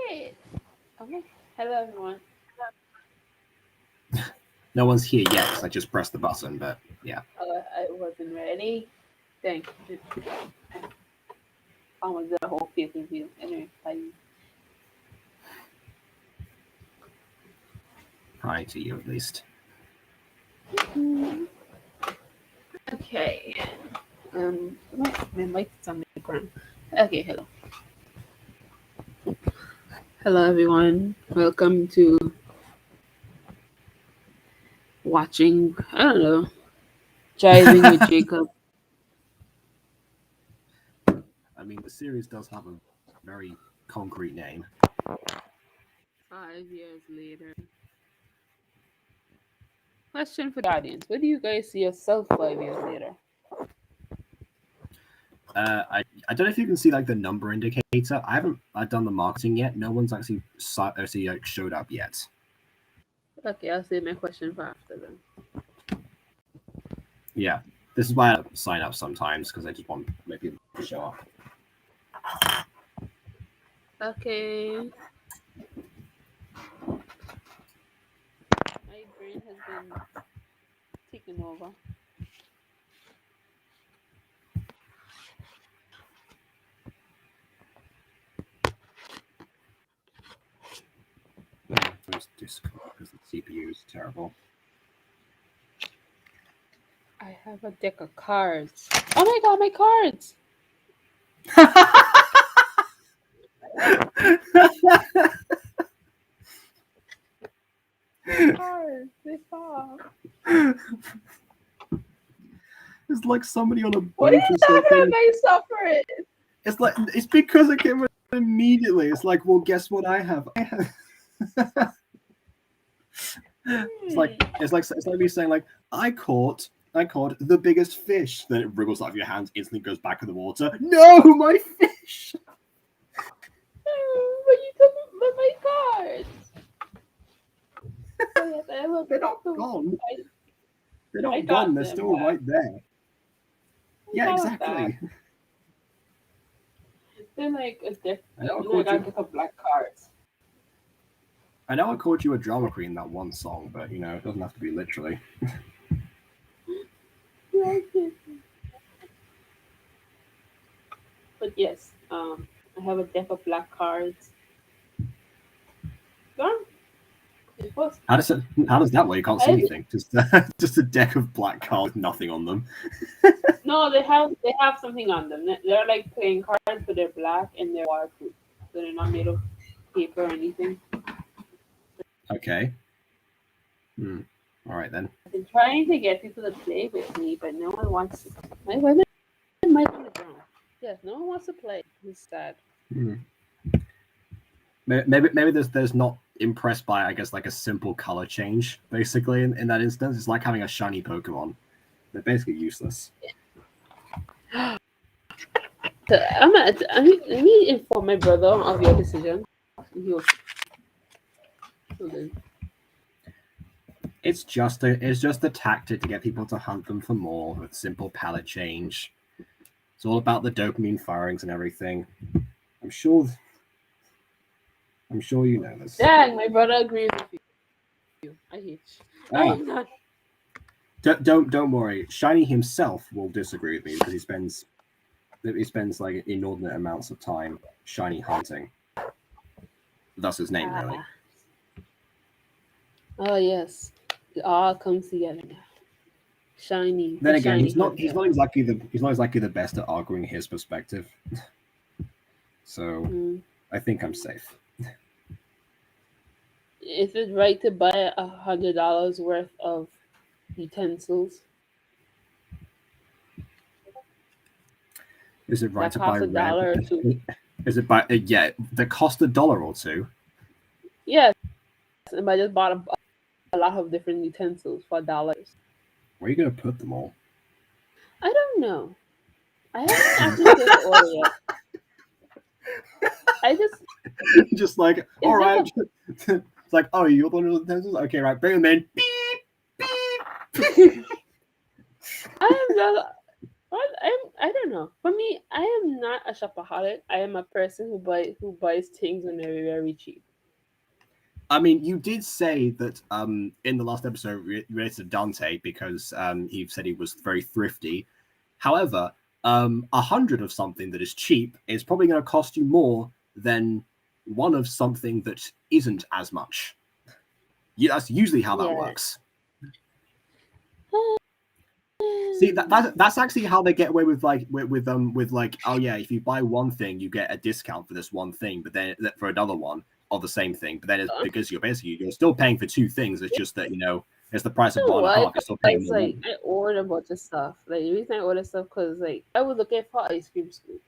Hey. Okay. Hello, everyone. No one's here yet because I just pressed the button, but yeah. I wasn't ready. Thank you. I almost did a whole face review. Anyway, bye. Hi to you at least. Okay. My mic is on the ground. Okay, hello. Hello, everyone. Welcome to watching, I don't know, Driving with Jacob. I mean, the series does have a very concrete name. 5 years later. Question for the audience. Where do you guys see yourself 5 years later? I don't know if you can see like the number indicator. I haven't done the marketing yet. No one's actually like showed up yet. Okay, I'll save my question for after then. Yeah, this is why I sign up sometimes because I just want maybe people to show up. Okay. My brain has been taken over. First Discord because the CPU is terrible. I have a deck of cards. Oh my god, my cards! My cards! They fall. It's like somebody on a What are boat you or talking about? something. My suffering? It's because it came immediately. It's like, well, guess what I have? I have. It's like me saying like I caught the biggest fish. Then it wriggles out of your hands, instantly goes back in the water. No, my fish. What you talking about? My cards? Oh yes, I have a They're not two. gone. They're I not gone. got They're them still back. right there. I Yeah, got them back. exactly. They're like a deck. I know I You know, I called got a you. deck of black cards. I know I called you a drama queen in that one song, but it doesn't have to be literally. But yes, I have a deck of black cards. Gone. It was. How does it? How does that work? You can't see I anything. Just just a deck of black cards with nothing on them. No, they have something on them. They're like playing cards, but they're black and they're waterproof, so they're not made of paper or anything. Okay. All right then. I've been trying to get people to play with me, but no one wants to. My women might on the ground. Yes, no one wants to play. It's sad. Hmm. Maybe there's not impressed by I guess like a simple color change basically in that instance. It's like having a shiny Pokemon. They're basically useless. So let me inform my brother of your decision. He'll, he'll then. It's just a tactic to get people to hunt them for more with simple palette change. It's all about the dopamine firings and everything. I'm sure I'm sure you know this. Dang, my brother agrees with you. I hate you. I Ah, am not. don't worry. Shiny himself will disagree with me because he spends like inordinate amounts of time shiny hunting. Thus his name, really. Ah. Oh yes, it all comes together now. Shiny, Then the again, shiny he's not he's hunter. not exactly the best at arguing his perspective. So Mm. I think I'm safe. Is it right to buy $100 worth of utensils Is it right that to buy cost a rare? dollar or two? Is it by yeah? That cost $1 or two. Yes, and I just bought a lot of different utensils for dollars. Where are you gonna put them all? I don't know. I haven't actually placed the order yet. I just Just like all it's just right. a It's like oh you want those utensils? Okay, right, bring them in. Beep beep. I am just I don't know. For me, I am not a shopaholic. I am a person who buys things when they're very cheap. I mean, you did say that in the last episode related to Dante because he said he was very thrifty. However, 100 of something that is cheap is probably going to cost you more than one of something that isn't as much. Yeah, that's usually how that Yeah. works. See, that's actually how they get away with like, oh yeah, if you buy one thing, you get a discount for this one thing, but then for another one of the same thing. But then it's because you're still paying for two things. It's just that it's the price of You know one and a why? half. You're still paying Because more like money. I ordered a bunch of stuff. Like the reason I ordered stuff because like I was looking for ice cream scoop,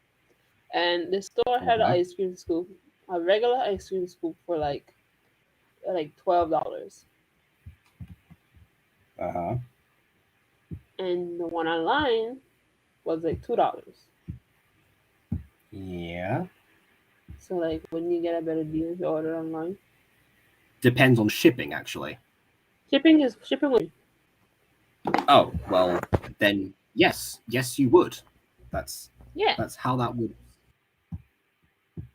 and the store had an Uh-huh. ice cream scoop, a regular ice cream scoop for like $12, Uh-huh. and the one online was like $2. Yeah. So like when you get a better deal, if you order online. Depends on shipping, actually. Shipping was Oh, well, then yes, you would. That's yeah. that's how that would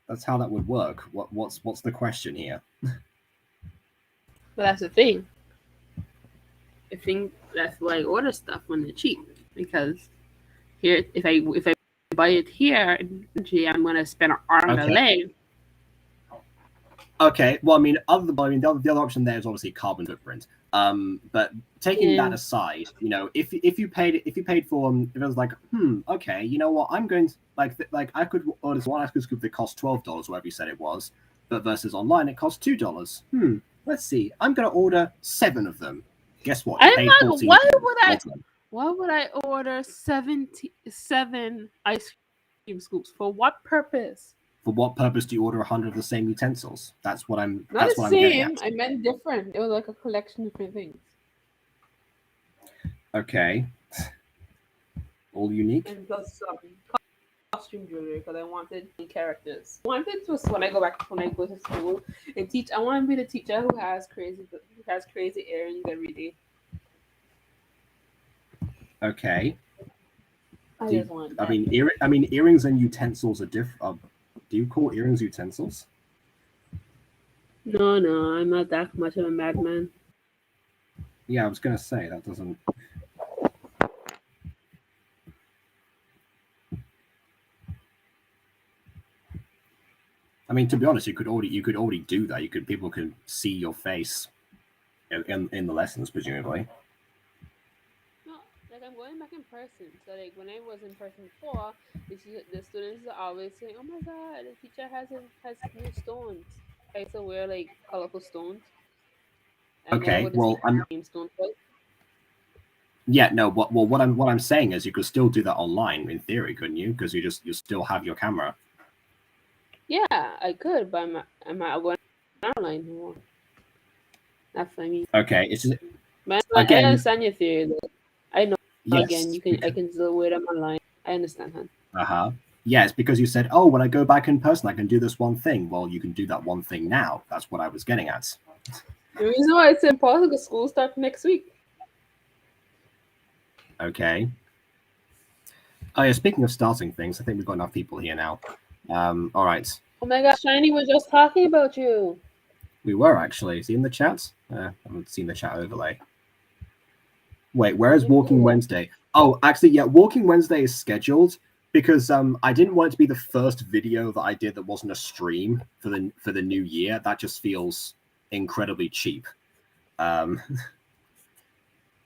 that's how that would work. What's the question here? But that's the thing. I think that's why I order stuff when they're cheap because here if I buy it here, gee, I'm gonna spend an arm and a Okay. leg. Okay. Well, I mean, the other option there is obviously carbon footprint. But taking that Yeah. aside, if you paid for if it was like, okay, you know what, I'm going to like I could order this one ice cream scoop that cost $12, whatever you said it was, but versus online it costs $2. Let's see, I'm going to order 7 of them. Guess what? You I'm paid not. 14 Why for would I? 12 of them. Why would I order 77 ice cream scoops for what purpose? For what purpose do you order 100 of the same utensils? That's what I'm. Not the That's what I'm getting same. at. I meant different. It was like a collection of different things. Okay. All unique. And plus some costume jewelry because I wanted characters. I wanted to when I go to school and teach. I want to be the teacher who has crazy earrings every day. Okay. I Do you, just want I that. mean earrings and utensils are different. Do you call earrings utensils? No, no, I'm not that much of a madman. Yeah, I was gonna say that doesn't. I mean, to be honest, you could already do that. People can see your face in the lessons, presumably. No, like I'm going back in person. So like when I was in person before, the students are always saying, "Oh my God, the teacher has new stones." I used to wear like colorful stones, and then I Okay. would just Well, I'm name stone twice. yeah. No. What I'm saying is you could still do that online in theory, couldn't you? Because you still have your camera. Yeah, I could, but I'm not going online anymore. That's what I mean. Okay. It's just But I again. understand your theory. Though. I know again, Yes. I can still wear them online. I understand, hun. Uh-huh. Yeah, it's because you said, oh, when I go back in person, I can do this one thing. Well, you can do that one thing now. That's what I was getting at. The reason why it's impossible because school starts next week. Okay. Oh, yeah, speaking of starting things, I think we've got enough people here now. All right. Oh my God, Shiny was just talking about you. We were actually. Is he in the chat? I haven't seen the chat overlay. Wait, where is You Walking cool. Wednesday? Oh, actually, yeah, Walking Wednesday is scheduled because I didn't want it to be the first video that I did that wasn't a stream for the new year. That just feels incredibly cheap. Um,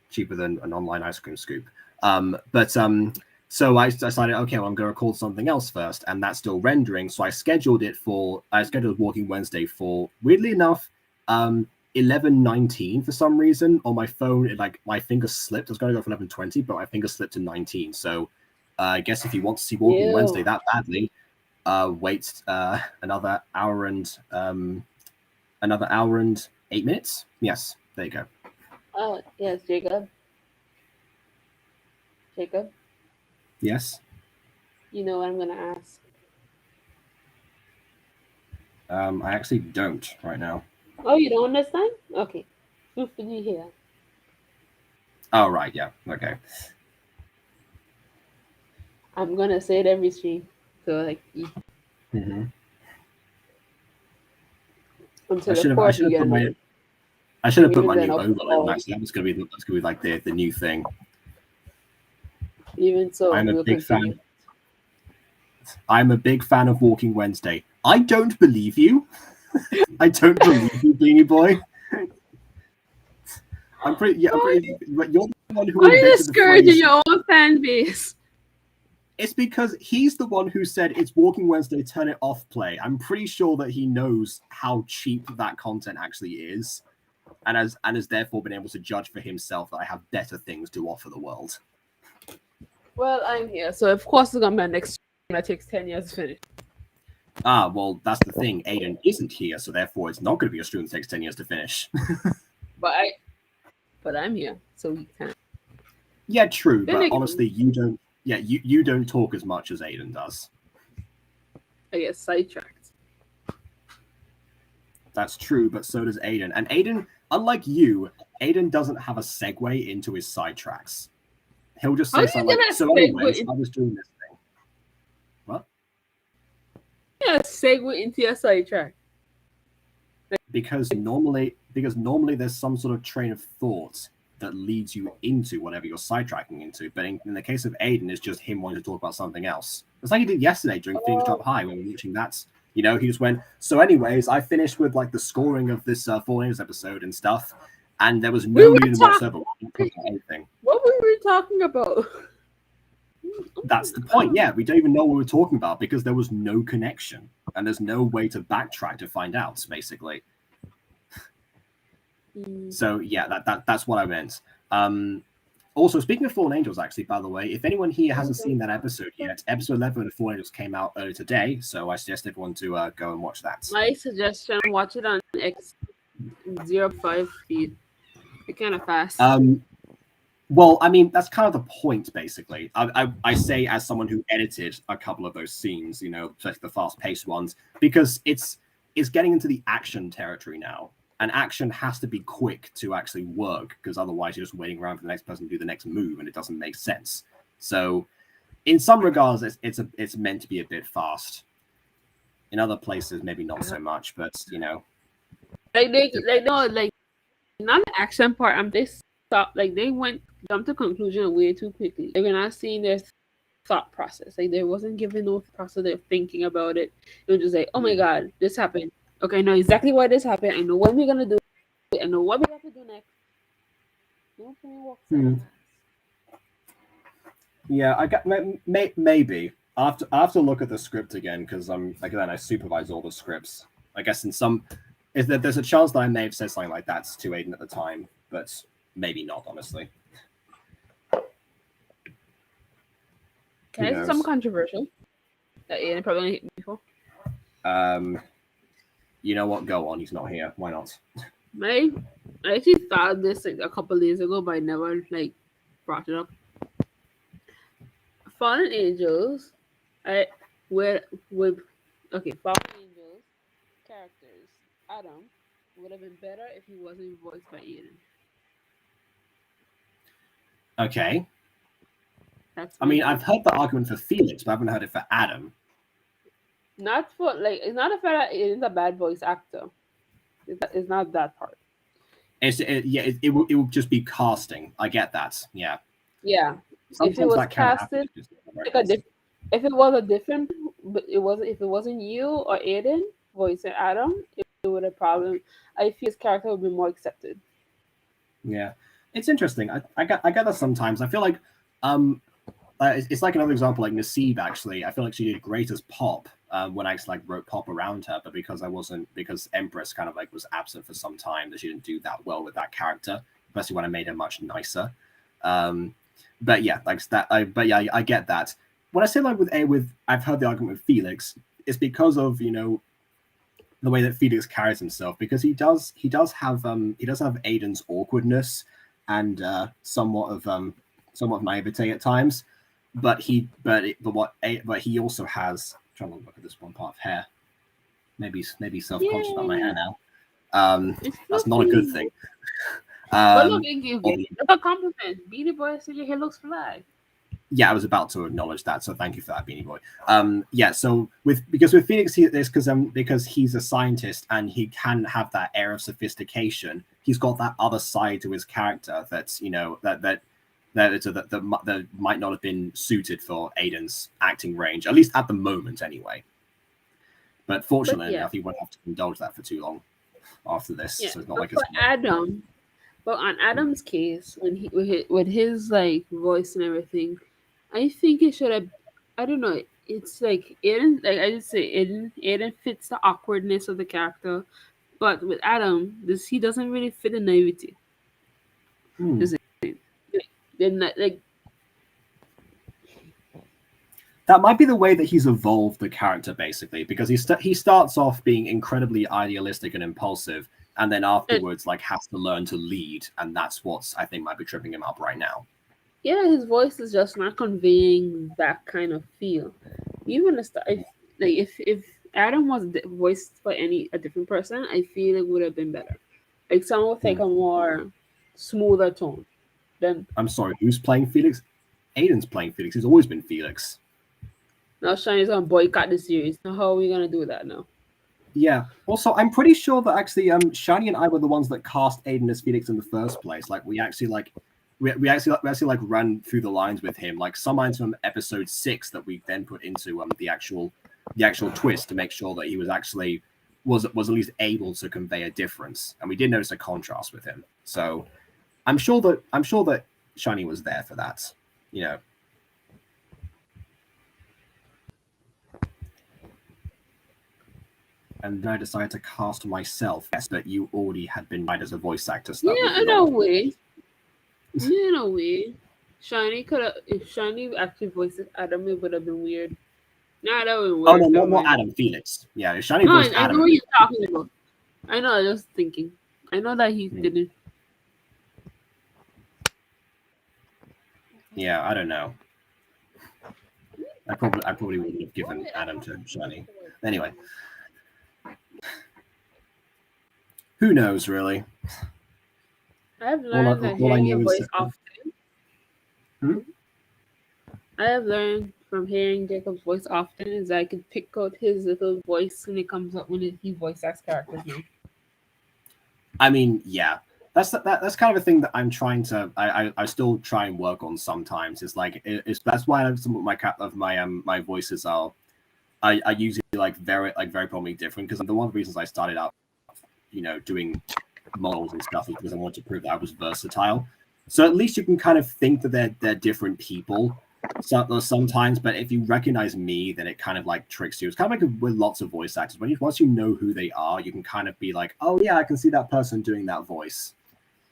cheaper than an online ice cream scoop. But so I decided, okay, well, I'm going to record something else first, and that's still rendering. So I scheduled Walking Wednesday for, weirdly enough, 11:19 for some reason on my phone. Like my finger slipped. I was going to go for 11:20, but my finger slipped to 19. So I guess if you want to see Walking Wednesday Ew. that badly, wait another hour and 8 minutes. Yes, there you go. Oh, yes, Jacob. Jacob, Yes. you know what I'm going to ask. I actually don't right now. Oh, you don't understand? Okay. Truthfully here. Oh, right. Yeah. Okay. I'm gonna say it every stream. So like Mm-hmm. I until the should have I fourth should you have get put my another. I should have And put even my then new I'll overlay on. call. Actually, that's gonna be like the new thing. Even so, I'm a we'll big continue. fan. I'm a big fan of Walking Wednesday. I don't believe you. I don't believe you, Beanie Boy. I'm pretty. Yeah, I'm Why, pretty. But you're the one who why are you invented the discouraging phrase. your own fan base? It's because he's the one who said it's Walking Wednesday, turn it off play. I'm pretty sure that he knows how cheap that content actually is, and has therefore been able to judge for himself that I have better things to offer the world. Well, I'm here, so of course it's gonna be my next stream that takes 10 years to finish. Ah, well, that's the thing. Aiden isn't here, so therefore it's not going to be a stream that takes 10 years to finish. But I but I'm here, so we can. Yeah, true, Then but again, honestly, you don't. Yeah, you don't talk as much as Aiden does. I get sidetracked. That's true, but so does Aiden. And Aiden, unlike you, Aiden doesn't have a segue into his sidetracks. He'll just How say are you something like, gonna "So, segue anyways, in, I was doing this thing." What? yeah, segue into your sidetrack? Because normally there's some sort of train of thought that leads you into whatever you're sidetracking into. But in the case of Aiden, it's just him wanting to talk about something else. It's like he did yesterday during Phoenix Drop High when we were watching that. He just went, "So, anyways, I finished with like the scoring of this Four Angels episode and stuff, and there was We no were reason talking. whatsoever to talk about anything." What were we talking about? That's the point. Yeah, we don't even know what we were talking about because there was no connection and there's no way to backtrack to find out, basically. So yeah, that's what I meant. Also, speaking of Fallen Angels, actually, by the way, if anyone here hasn't seen that episode yet, episode 11 of Fallen Angels came out earlier today, so I suggest everyone to go and watch that. My suggestion: watch it on X05 speed. It's kind of fast. Well, I mean, that's kind of the point, basically. I say as someone who edited a couple of those scenes, especially the fast-paced ones, because it's getting into the action territory now. And action has to be quick to actually work, because otherwise you're just waiting around for the next person to do the next move, and it doesn't make sense. So, in some regards, it's meant to be a bit fast. In other places, maybe not so much, but like not the action part. They stop. Like they jumped to conclusion way too quickly. They were not seeing their thought process. Like they wasn't giving no process. They're thinking about it. It was just like, oh my god, this happened. Okay, I know exactly why this happened. I know what we're gonna do. I know what we have to do next. Don't put me walk Yeah, I got maybe I have to look at the script again because I supervise all the scripts. I guess there's a chance that I may have said something like that to Aiden at the time, but maybe not, honestly. Can I say something controversial that Aiden probably hit me before? You know what? Go on. He's not here. Why not? I actually thought this like a couple days ago, but I never brought it up. Fallen Angels, with Fallen Angels characters. Adam would have been better if he wasn't voiced by Aiden. Okay. I mean, I've heard the argument for Felix, but I haven't heard it for Adam. Not for it's not a fair that Aiden's a bad voice actor. It's not that part. It will just be casting. I get that. Yeah. Yeah. Sometimes if it was that can happen. casted, if it was a different, but if it wasn't you or Aiden voicing Adam, it would have problem. I feel his character would be more accepted. Yeah, it's interesting. I get that sometimes. I feel like it's like another example, like Naseeb. Actually, I feel like she did great as Pop when I actually wrote Pop around her, but because Empress kind of was absent for some time, that she didn't do that well with that character, especially when I made her much nicer. But yeah, I get that. When I say with I've heard the argument with Felix, it's because of the way that Felix carries himself, because he does have Aiden's awkwardness and somewhat of naivete at times, but he also has. I'm trying to look at this one part of hair. Maybe self-conscious about my hair now. That's not a good thing. But look, it's a compliment. Beanie Boy said your hair looks fly. Yeah, I was about to acknowledge that, so thank you for that, Beanie Boy. Yeah, so with Phoenix, because he's a scientist and he can have that air of sophistication. He's got that other side to his character that's that might not have been suited for Aiden's acting range, at least at the moment, anyway. But But fortunately yeah, enough, he won't have to indulge that for too long after this, yeah. so it's not But like for it's gonna. Adam, but on Adam's case, when he with his like voice and everything, I think it should have. I don't know. It's like Aiden. Like I just say, Aiden fits the awkwardness of the character, but with Adam, this he doesn't really fit the naivety. Hmm. Does it? Like, they're not like That might be the way that he's evolved the character, basically, because he starts off being incredibly idealistic and impulsive, and then and afterwards, like, has to learn to lead, and that's what's I think might be tripping him up right now. yeah, his voice is just not conveying that kind of feel. Even the st- if like if Adam was voiced by a different person, I feel it would have been better. Like someone with Hmm. like a more smoother tone. Then I'm sorry, who's playing Felix? Aiden's playing Felix. He's always been Felix. now Shiny's gonna boycott the series. Now how are we gonna do that now? Yeah. Also, I'm pretty sure that actually, Shani and I were the ones that cast Aiden as Felix in the first place. Like, we actually like ran through the lines with him, like some lines from episode 6 that we then put into the actual twist to make sure that he was actually was at least able to convey a difference, and we did notice a contrast with him. So I'm sure that Shani was there for that. You know, and then I decided to cast myself. Yes, but you already had been hired as a voice actor, so that was Yeah, in not a a. way. Yeah, in a way. Shiny could have if Shiny actually voiced Adam, it would have been weird. Nah, that would have been Oh no, weird. Never not mind. Adam, Felix. Yeah, Shani No, voiced I know Adam. what you're talking about. I know. I was just thinking. I know that he Hmm. didn't. Yeah, I don't know. I probably wouldn't have given Adam to Shani. Anyway, who knows really? I have All I, learned that all I hearing know your is voice that. often. Hmm? I have learned from hearing Jacob's voice often is I can pick out his little voice when it comes up when he voice acts characters now. I mean, yeah, that's kind of a thing that I'm trying to. I still try and work on sometimes. It's like it's that's why some of my voices are. I usually like very probably different because the one of the reasons I started out, doing models and stuff is because I wanted to prove that I was versatile. So at least you can kind of think that they're different people. Sometimes, but if you recognize me, then it kind of like tricks you. It's kind of like with lots of voice actors. Once you know who they are, you can kind of be like, oh yeah, I can see that person doing that voice.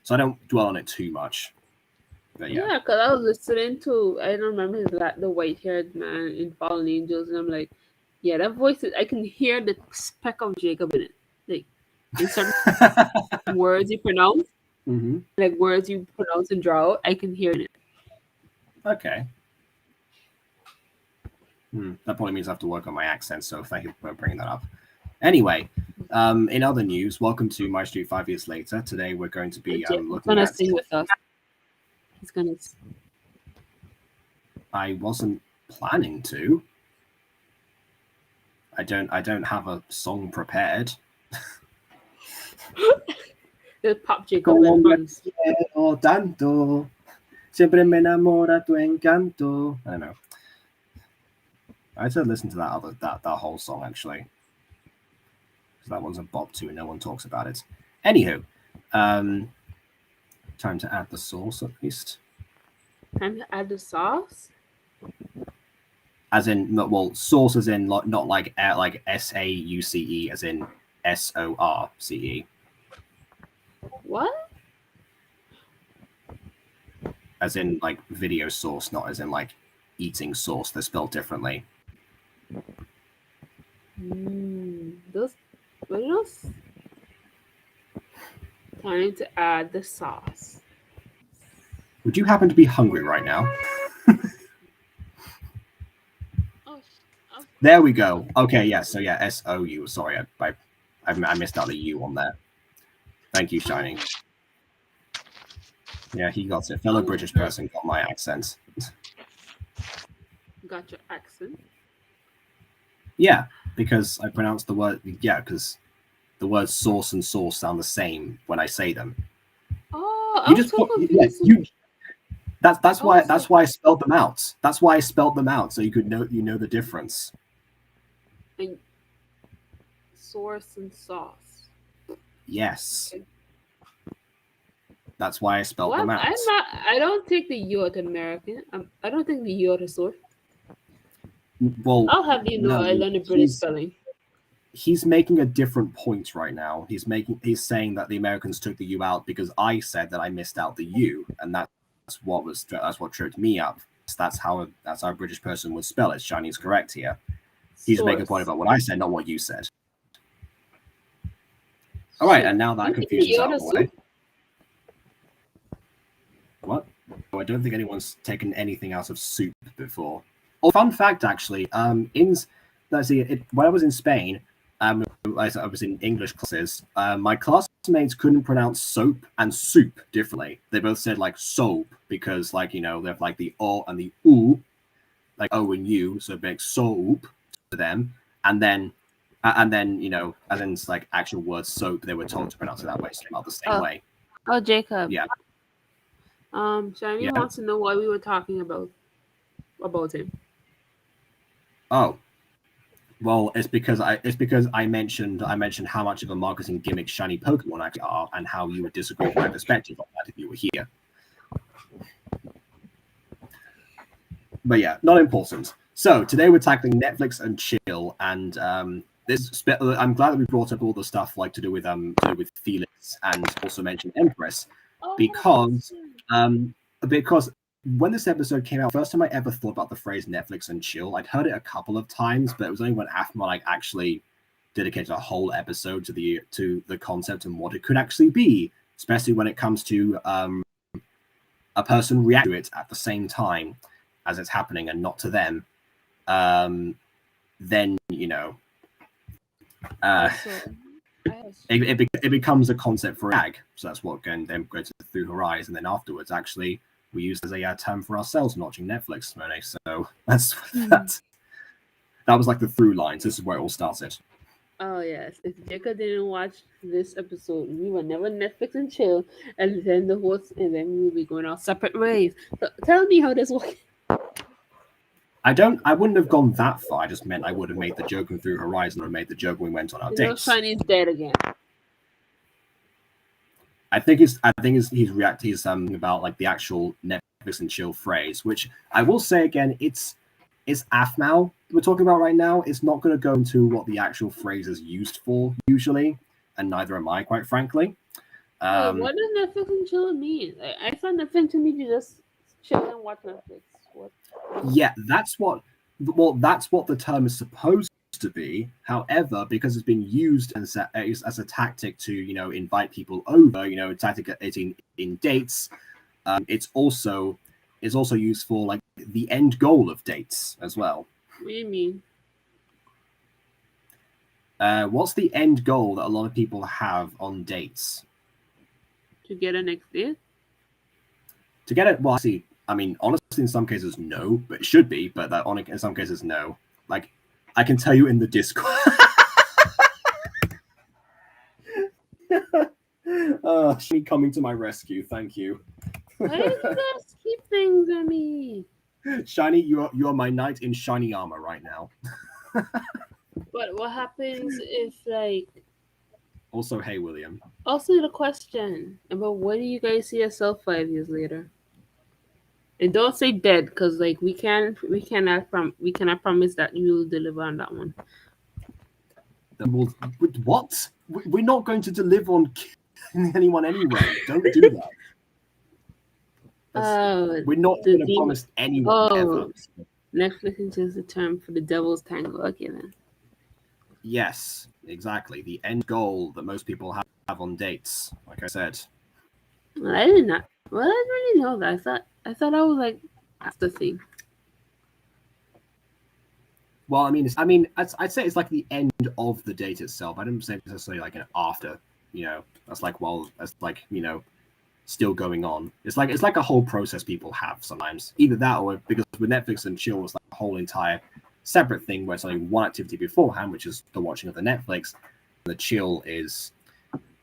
So I don't dwell on it too much. But yeah. Yeah, because I was listening to I don't remember his the white haired man in Fallen Angels, and I'm like, yeah, that voice is, I can hear the speck of Jacob in it, like in certain words you pronounce, Hmm. like words you pronounce and draw out, I can hear it. Okay. That probably means I have to work on my accent. So thank you for bringing that up. Anyway, in other news, welcome to MyStreet 5 years later. Today we're going to be Jacob's looking gonna at. sing with us. He's gonna. I wasn't planning to. I don't have a song prepared. Just pop Jacob Como at me once. quiero tanto, siempre me enamora tu encanto. I don't know. I had to listen to that whole song actually, because that one's a bop too. No one talks about it. Anywho, um, time to add the sauce at least. Time to add the sauce. As in, well, sauce as in not like SAUCE, as in SORCE, What? as in like video sauce, not as in like eating sauce. They're spelled differently. Those. What are those? Time to add the sauce. Would you happen to be hungry right now? Oh, of There we course. go. Okay, yeah. So yeah, SOU. Sorry, I missed out the U on there. Thank you, Shining. Yeah, he got it. Fellow Oh, British person got my accent. Got your accent. Yeah, because I pronounce the word. Yeah, because the words source and source sound the same when I say them. Oh, You I'm just so yeah, confused. you that's I was that's like, why I spelled them out. That's why I spelled them out so you know the difference. and source and sauce. Yes, Okay. that's why I spelled Well, them I'm out. not. I don't think the U at American. I don't think the U at a source. Well, I'll have you know, no, I learned a British spelling. he's making a different point right now. He's saying that the Americans took the U out because I said that I missed out the U, and that's what tripped me up. That's how a British person would spell it. Chinese correct here. He's making a point Source. about what I said, not what you said. All right, Soup. and now You that think the confusion's U out at of a the way. soup? What? Oh, I don't think anyone's taken anything out of soup before. Oh, fun fact, actually. Let's see. When I was in Spain, I was in English classes. My classmates couldn't pronounce soap and soup differently. They both said like soap because, like, you know, they have like the o and the u, like o and u, so it makes soap to them. And then, you know, and then it's like actual word soap. They were told to pronounce it that way, so about the same Oh, way. oh, Jacob. Yeah, Shiny yeah. wants to know why we were talking about him. Oh, well, it's because I mentioned how much of a marketing gimmick shiny Pokemon actually are, and how you would disagree with my perspective on that if you were here. But yeah, not important. So today we're tackling Netflix and chill, and I'm glad that we brought up all the stuff like to do with Felix, and also mentioned Empress, Oh, because um because when this episode came out, first time I ever thought about the phrase Netflix and chill. I'd heard it a couple of times, but it was only when Afma like actually dedicated a whole episode to the concept and what it could actually be, especially when it comes to a person reacting to it at the same time as it's happening and not to them. Um, then you know, uh, also, I have. it becomes a concept for a gag. So that's what then goes through her eyes, and then afterwards, actually, we use it as a term for ourselves watching Netflix, Monet. So that's Mhm. that. That was like the through lines. This is where it all started. Oh yes, if Jacob didn't watch this episode, we would never Netflix and chill, and then the host, and then we would be going our separate ways. So tell me how this works. I wouldn't have gone that far. I just meant I would have made the joke and through Horizon or made the joke when we went on our You know, dates. Shiny's dead again. I think he's about like the actual Netflix and chill phrase, which I will say again, it's AFMAL we're talking about right now. It's not going to go into what the actual phrase is used for usually, and neither am I, quite frankly. Wait, Um, what does Netflix and chill mean? Like, I thought Netflix to me to just chill and watch Netflix. What? yeah, that's what the term is supposed to be. However, because it's been used as a tactic to invite people over, tactic in dates, it's also used for like the end goal of dates as well. What do you mean? What's the end goal that a lot of people have on dates? To get a next date? To get it, well, see, I mean, honestly, in some cases, no, but it should be, but in some cases, no. Like, I can tell you in the Discord. She coming to my rescue. Thank you. Why did you guys keep things on me? Shiny, you are my knight in shiny armor right now. But what happens if, like, Also, hey, William. also the question about where do you guys see yourself 5 years later? And don't say dead, cause like we cannot promise that you will deliver on that one. Well, what? We're not going to deliver on killing anyone anyway. Don't do that. We're not The going to demon. promise anyone ever. Oh, Netflix is just a term for the devil's tango. Okay then. Yes, exactly. The end goal that most people have on dates, like I said. Well, I did not. Well, I didn't really know that. I thought I was like that's the thing. Well, I'd say it's like the end of the date itself. I didn't say necessarily like an after. That's like, well, that's like still going on. It's like a whole process people have sometimes. Either that, or because with Netflix and chill, it's like a whole entire separate thing where it's only one activity beforehand, which is the watching of the Netflix. The chill is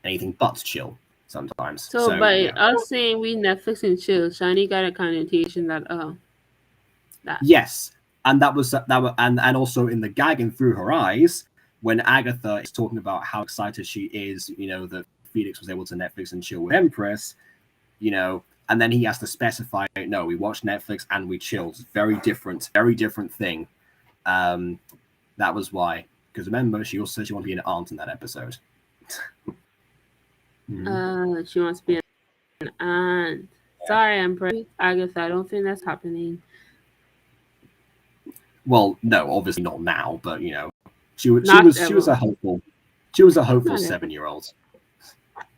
anything but chill sometimes. So So by yeah, us saying we Netflix and chill, Shiny got a connotation that that. yes, and and also in the gagging through her eyes when Agatha is talking about how excited she is, that Felix was able to Netflix and chill with Empress, and then he has to specify, no, we watched Netflix and we chilled. Very different thing. Um, that was why. Because remember, she also said she wanted to be an aunt in that episode. Mhm. She wants to be an aunt. Sorry, Empress. Agatha, I don't think that's happening. Well, no, obviously not now, but she was she Not was she was ever. a hopeful she was a hopeful Not ever. 7-year-old.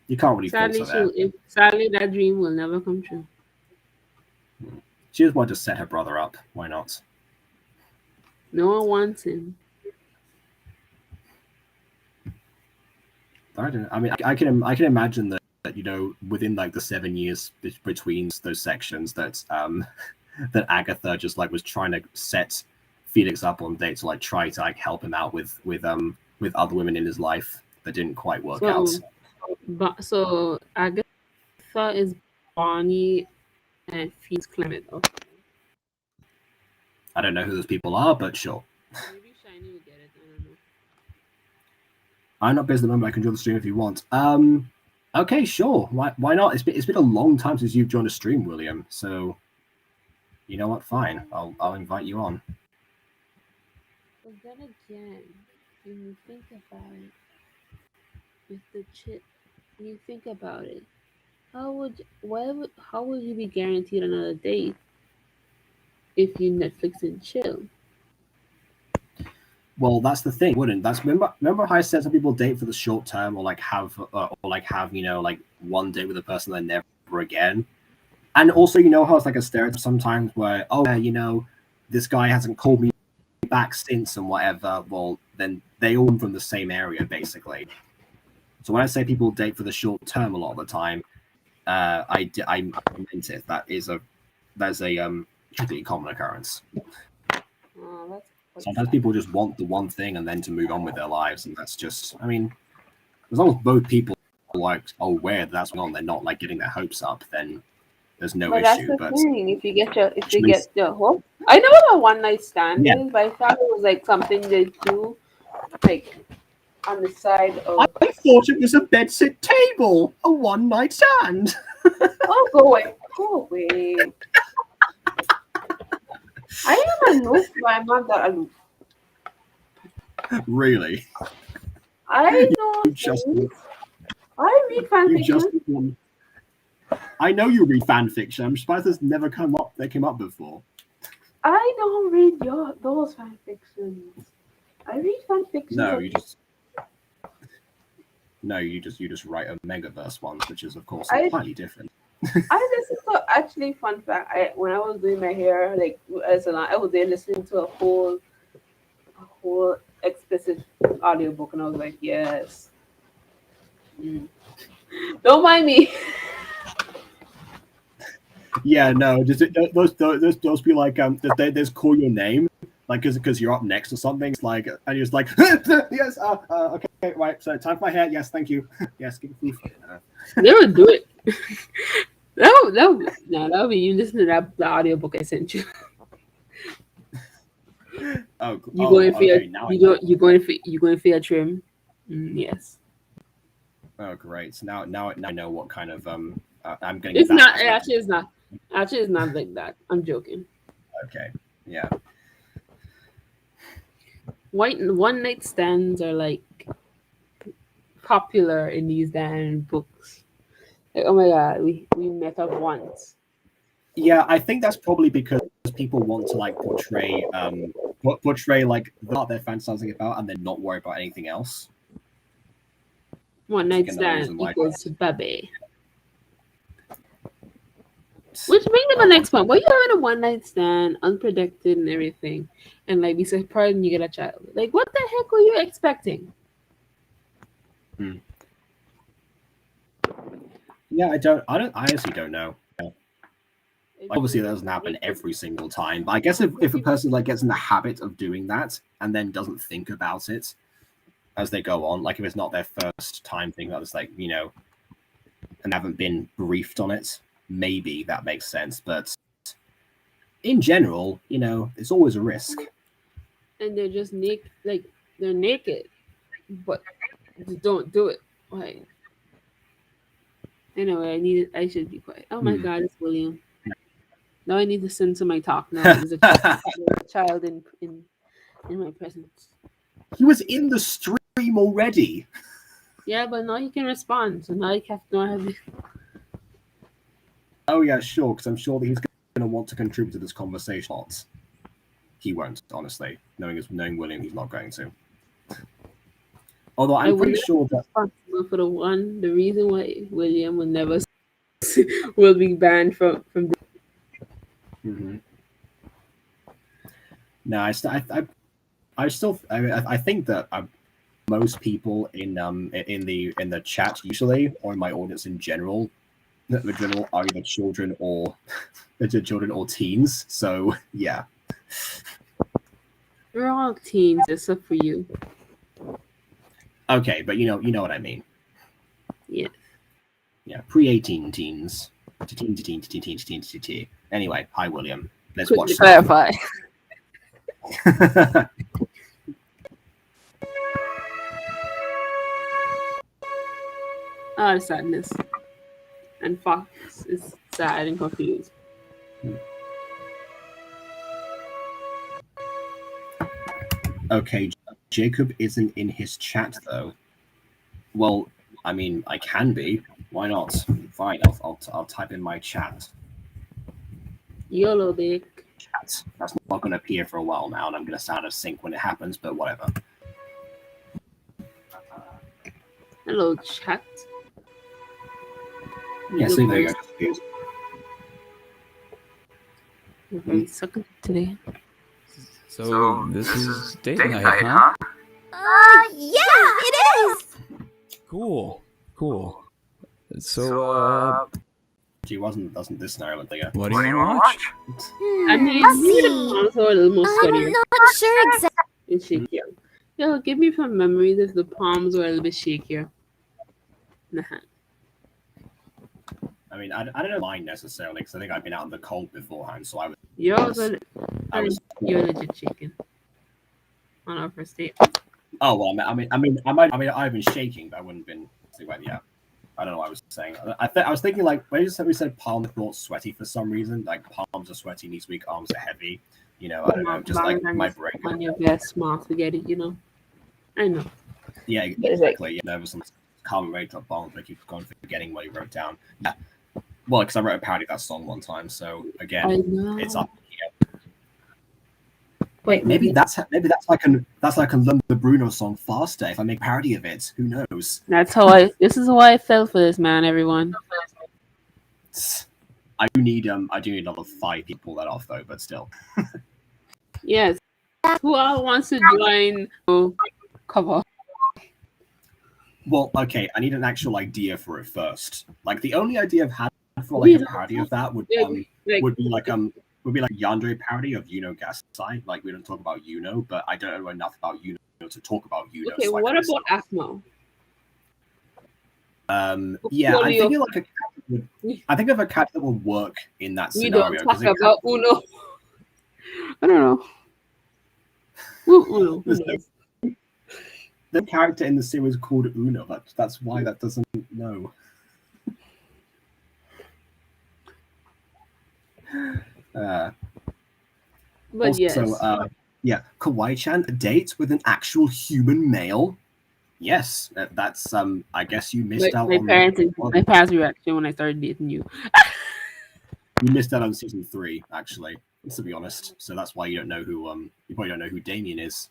You can't really fault her there. Sadly, that dream will never come true. She just wanted to set her brother up. Why not? No one wants him. I don't. I mean, I can imagine that within like the 7 years between those sections that Agatha just like was trying to set Felix up on dates to like try to like help him out with other women in his life that didn't quite work out. So, so Agatha is Bonnie and Felix Clement. Okay. I don't know who those people are, but sure. Maybe Shiny will get it. I don't know. I'm not busy at the moment. I can join the stream if you want. Okay, sure. Why not? It's been a long time since you've joined a stream, William. So, you know what? Fine. I'll invite you on. But then again, when you think about it, with the chip, when you think about it, how would you be guaranteed another date if you Netflix and chill? Well, that's the thing, wouldn't? Remember how I said some people date for the short term, or like have like one date with a person and then never again. And also, how it's like a stereotype sometimes where, oh yeah, this guy hasn't called me back since and whatever. Well, then they all come from the same area basically. So when I say people date for the short term a lot of the time, I meant it. That's a pretty common occurrence. Oh, that's quite Sometimes sad. people just want the one thing and then to move on with their lives, and that's just, I mean, as long as both people are like aware that that's going on, they're not like getting their hopes up, then there's no But that's issue. the But thing. If you usually, get the hope, I know what a one night stand yeah, is, but I thought it was like something they do like on the side I of. thought it was a bedsit table, a one night stand. Oh, go away, go away. I am aloof, but I'm not that aloof. Really, I know you just things. I read fan you just fiction. I know you read fan fiction. I'm surprised this never come up. They came up before. I don't read those fan fictions. I read fan fictions No, of you just no, you just write a megaverse ones, which is of course I entirely different. I listened to actually fun fact. When I was doing my hair, like as a I was there listening to a whole explicit audiobook, and I was like, yes. Mm. Don't mind me. Yeah, no, just those be like they just call your name like because you're up next or something. It's like and you're just like yes, okay, right. So time for my hair. Yes, thank you. Yes, give me food. They would do it. That would be you listening to the audiobook I sent you. You Oh, going for your okay. Now I know. you going for your trim? Yes. Oh, great. So now I know what kind of I'm getting It's that not. It aspect. actually is not. Actually, it's not like that. I'm joking. Okay, yeah. White one night stands are like popular in these damn books. Like, oh my god, we met up once. Yeah, I think that's probably because people want to like portray like the part they're fantasizing about and then not worry about anything else. One It's like night another stand reason why. equals to baby. Which brings me to the Oh, next point. What you having a one night stand, unprotected and everything, and like be surprised when you get a child? Like, what the heck were you expecting? hmm. Yeah, I honestly don't know. If Obviously, you that doesn't happen make it, every single time, but I guess if if a you person like gets in the habit of doing that and then doesn't think about it as they go on, like if it's not their first time thinking about this, like and haven't been briefed on it, maybe that makes sense. But in general, there's always a risk. and they're just naked, like they're naked, but just don't do it. Like anyway, I should be quiet. Oh my Hmm. God, it's William. Now I need to listen to my talk. Now there's a child in my presence. He was in the stream already. Yeah, but now he can respond. So now I have no have. Oh yeah, sure, because I'm sure that he's going to want to contribute to this conversation. He won't, honestly. Knowing William, he's not going to. Although I I'm will pretty never sure be that. responsible for the reason why William will never will be banned from. Mhm. No, I think that most people in the chat usually, or in my audience in general, are either children or children or teens. So yeah. We're all teens except for you. Okay, but you know what I mean. Yeah. Yeah, pre-18 teens. To teen to teen to teen to teen to teen to teen. Anyway, hi William. Let's Quick watch to some football. clarify. Ah, the sadness. And Fox is sad and confused. Okay, Jacob isn't in his chat though. Well, I mean, I can be. Why not? Fine, I'll type in my chat. YOLO dick. Chat. That's not going to appear for a while now, and I'm going to sound out of sync when it happens. But whatever. Hello, chat. Yeah, Look see, there very, you go. look very succulent today. So this is date night, huh? Yeah, it is. Cool. So, She doesn't this Ireland thing. what do you want to watch? I mean, Let's maybe the see. palms are a little more I'm sweatier not sure exactly. and shakier. Yo, give me some memories if the palms were a little bit shakier. Nah. I mean, I don't know mine necessarily because I think I've been out in the cold beforehand, so Yours I was. you're legit shaking on our first date. Oh well, I've been shaking, but I wouldn't been. Yeah, I don't know what I was saying. I was thinking like when we said palms felt sweaty for some reason. Like palms are sweaty, knees weak, arms are heavy. I don't know, just like my brain. On your best small spaghetti, I know. Yeah, exactly. Yeah, there was some carbon raindrop bombs, but I keep going forgetting what he wrote down. Yeah, well, because I wrote a parody of that song one time, so I again, know. it's up. Wait, Maybe that's like I can learn the Bruno song faster if I make a parody of it. Who knows? That's how I. This is why I fell for this man, everyone. I do need another 5 people to pull that off though, but still. Yes. Who all wants to join? Cover. Well, okay, I need an actual idea for it first. Like the only idea I've had for like a parody of that would be like Yandere parody of Gasai. Like we don't talk about but I don't know enough about to talk about Okay, so what about Asmo? Yeah, I'm thinking like a cat I think of a cat that would work in that We scenario. don't talk about Uno. I don't know. Uno. The character in the series called Uno. That's why that doesn't know. But also, yes. Yeah, Kawaii-chan, a date with an actual human male. Yes, that's I guess you missed out on my parents' reaction when I started dating you. You missed out on season 3, actually, to be honest. So that's why you don't know who you probably don't know who Damien is.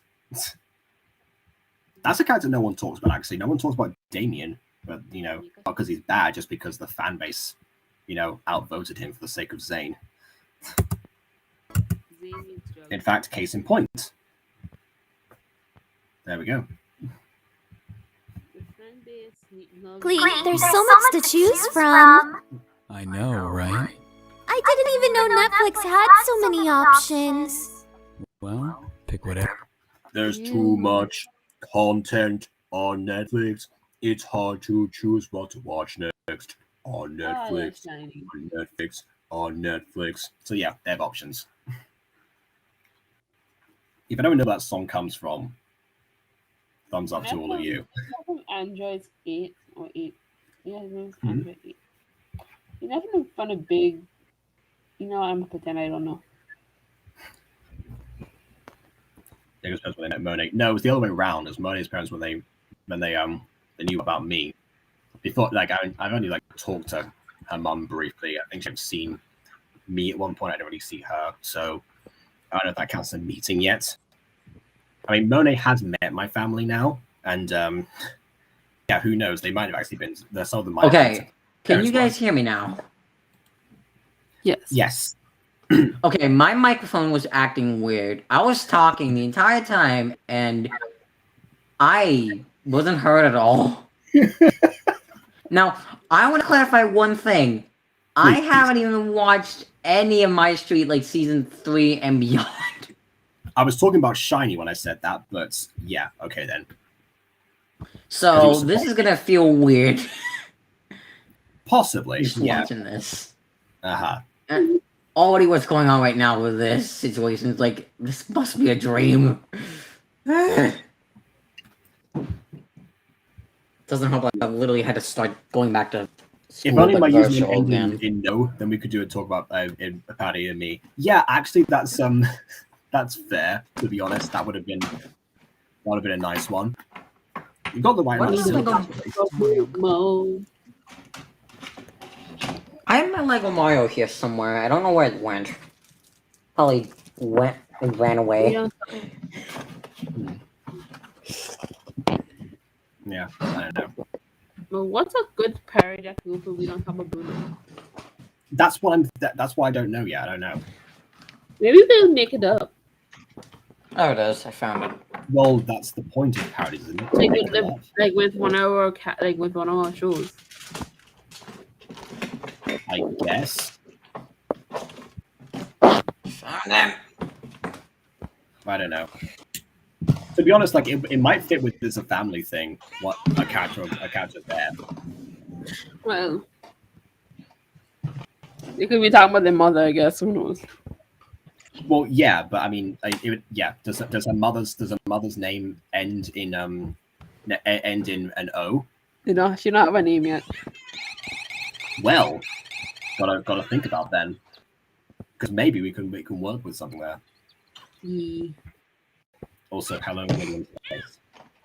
That's a character no one talks about, actually. No one talks about Damien, but not because he's bad, just because the fan base, outvoted him for the sake of Zane. In fact, case in point. There we go. The fan base Glee, there's so much to choose from. I know, right? I didn't even know Netflix had so many options. Well, pick whatever. There's too much content on Netflix. It's hard to choose what to watch next on Netflix. Shiny. On Netflix. On Netflix. So yeah, they have options. If I don't know where that song comes from, thumbs up to all of you. From Android's 8 or 8. Yeah, his name's Mhm. Android 8. He never found a big. I'm gonna pretend I don't know. It was when they met Monet. No, it was the other way around. It was Monet's parents when they knew about me. Before, like I've only like talked to her mum briefly. I think she's seen me at one point. I didn't really see her, so I don't know if that counts as a meeting yet. I mean, Monet has met my family now, and yeah, who knows? They might have actually been. Some of them might. Okay, can you guys hear me now? Yes. Yes. Okay, my microphone was acting weird. I was talking the entire time, and I wasn't heard at all. Now, I want to clarify one thing. I haven't even watched any of MyStreet, like, Season 3 and beyond. I was talking about Shiny when I said that, but yeah, okay then. So, this is gonna feel weird. Possibly, Just watching this. Uh-huh. Already what's going on right now with this situation is like, this must be a dream. Doesn't help, I literally had to start going back to school. If only my username virtual ended again. in no, then we could do a talk about Patty and me. Yeah, actually, that's fair. To be honest, that would have been a nice one. You got the right What answer. Mode. I have my Lego Mario here somewhere. I don't know where it went. Probably went and ran away. Yeah, I don't know. Well, what's a good parody that people we don't have a Bruno? That's what that's why I don't know yet. I don't know. Maybe they'll make it up. Oh, it is. I found it. Well, that's the point of parodies, isn't it? With one of our shows. I guess. Found them. I don't know. To be honest, like it might fit with this a family thing. What a character there. Well, you could be talking about their mother, I guess. Who knows? Well, yeah, but I mean, Does a mother's name end in an O? She don't have a name yet. Well, gotta think about then, because maybe we can work with something there. Yeah. Also, hello William.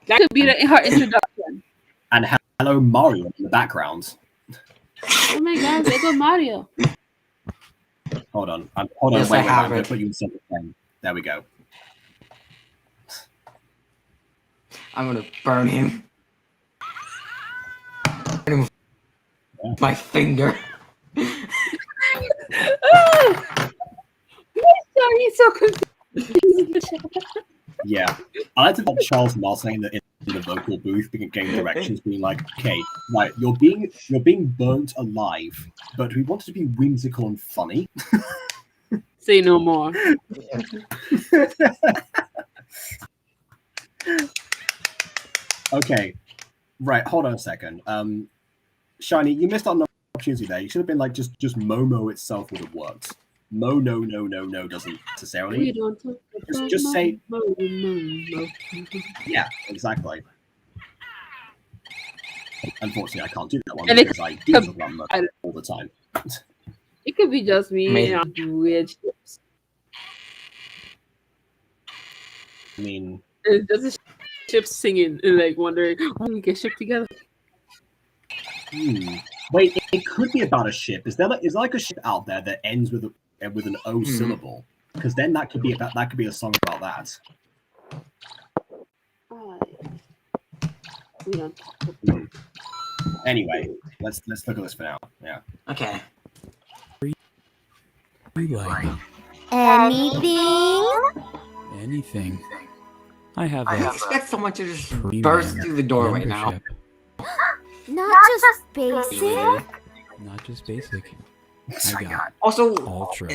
That could be her introduction. And hello Mario in the background. Oh my God, Lego Mario. Hold on, Yes, wait, I have I'm gonna it. put you in something. There we go. I'm gonna burn him. Burn him with my finger. He's so confused. Yeah, I like to think Charles Martin in the vocal booth getting directions, being like, "Okay, right, you're being burnt alive, but we want it to be whimsical and funny." Say no more. Okay, right. Hold on a second. Shiny, you missed out on an opportunity there. You should have been like just Momo itself would have worked. No doesn't necessarily. We don't talk about Just say Mo. yeah, exactly. Unfortunately, I can't do that one And it because I do talk about Mo all the time. It could be just me Amazing. and weird ships. I mean, It's just a ship singing and like wondering, why do we get shipped together? wait, it could be about a ship. Is there like a ship out there that ends with an O syllable? Because then that could be a song about that. We don't talk about Anyway, let's look at this for now. Yeah. Okay. You like Anything? anything? I have I a expect someone to just premium burst through the door right now. membership. Not just basic? Not just basic. I got Also, Ultra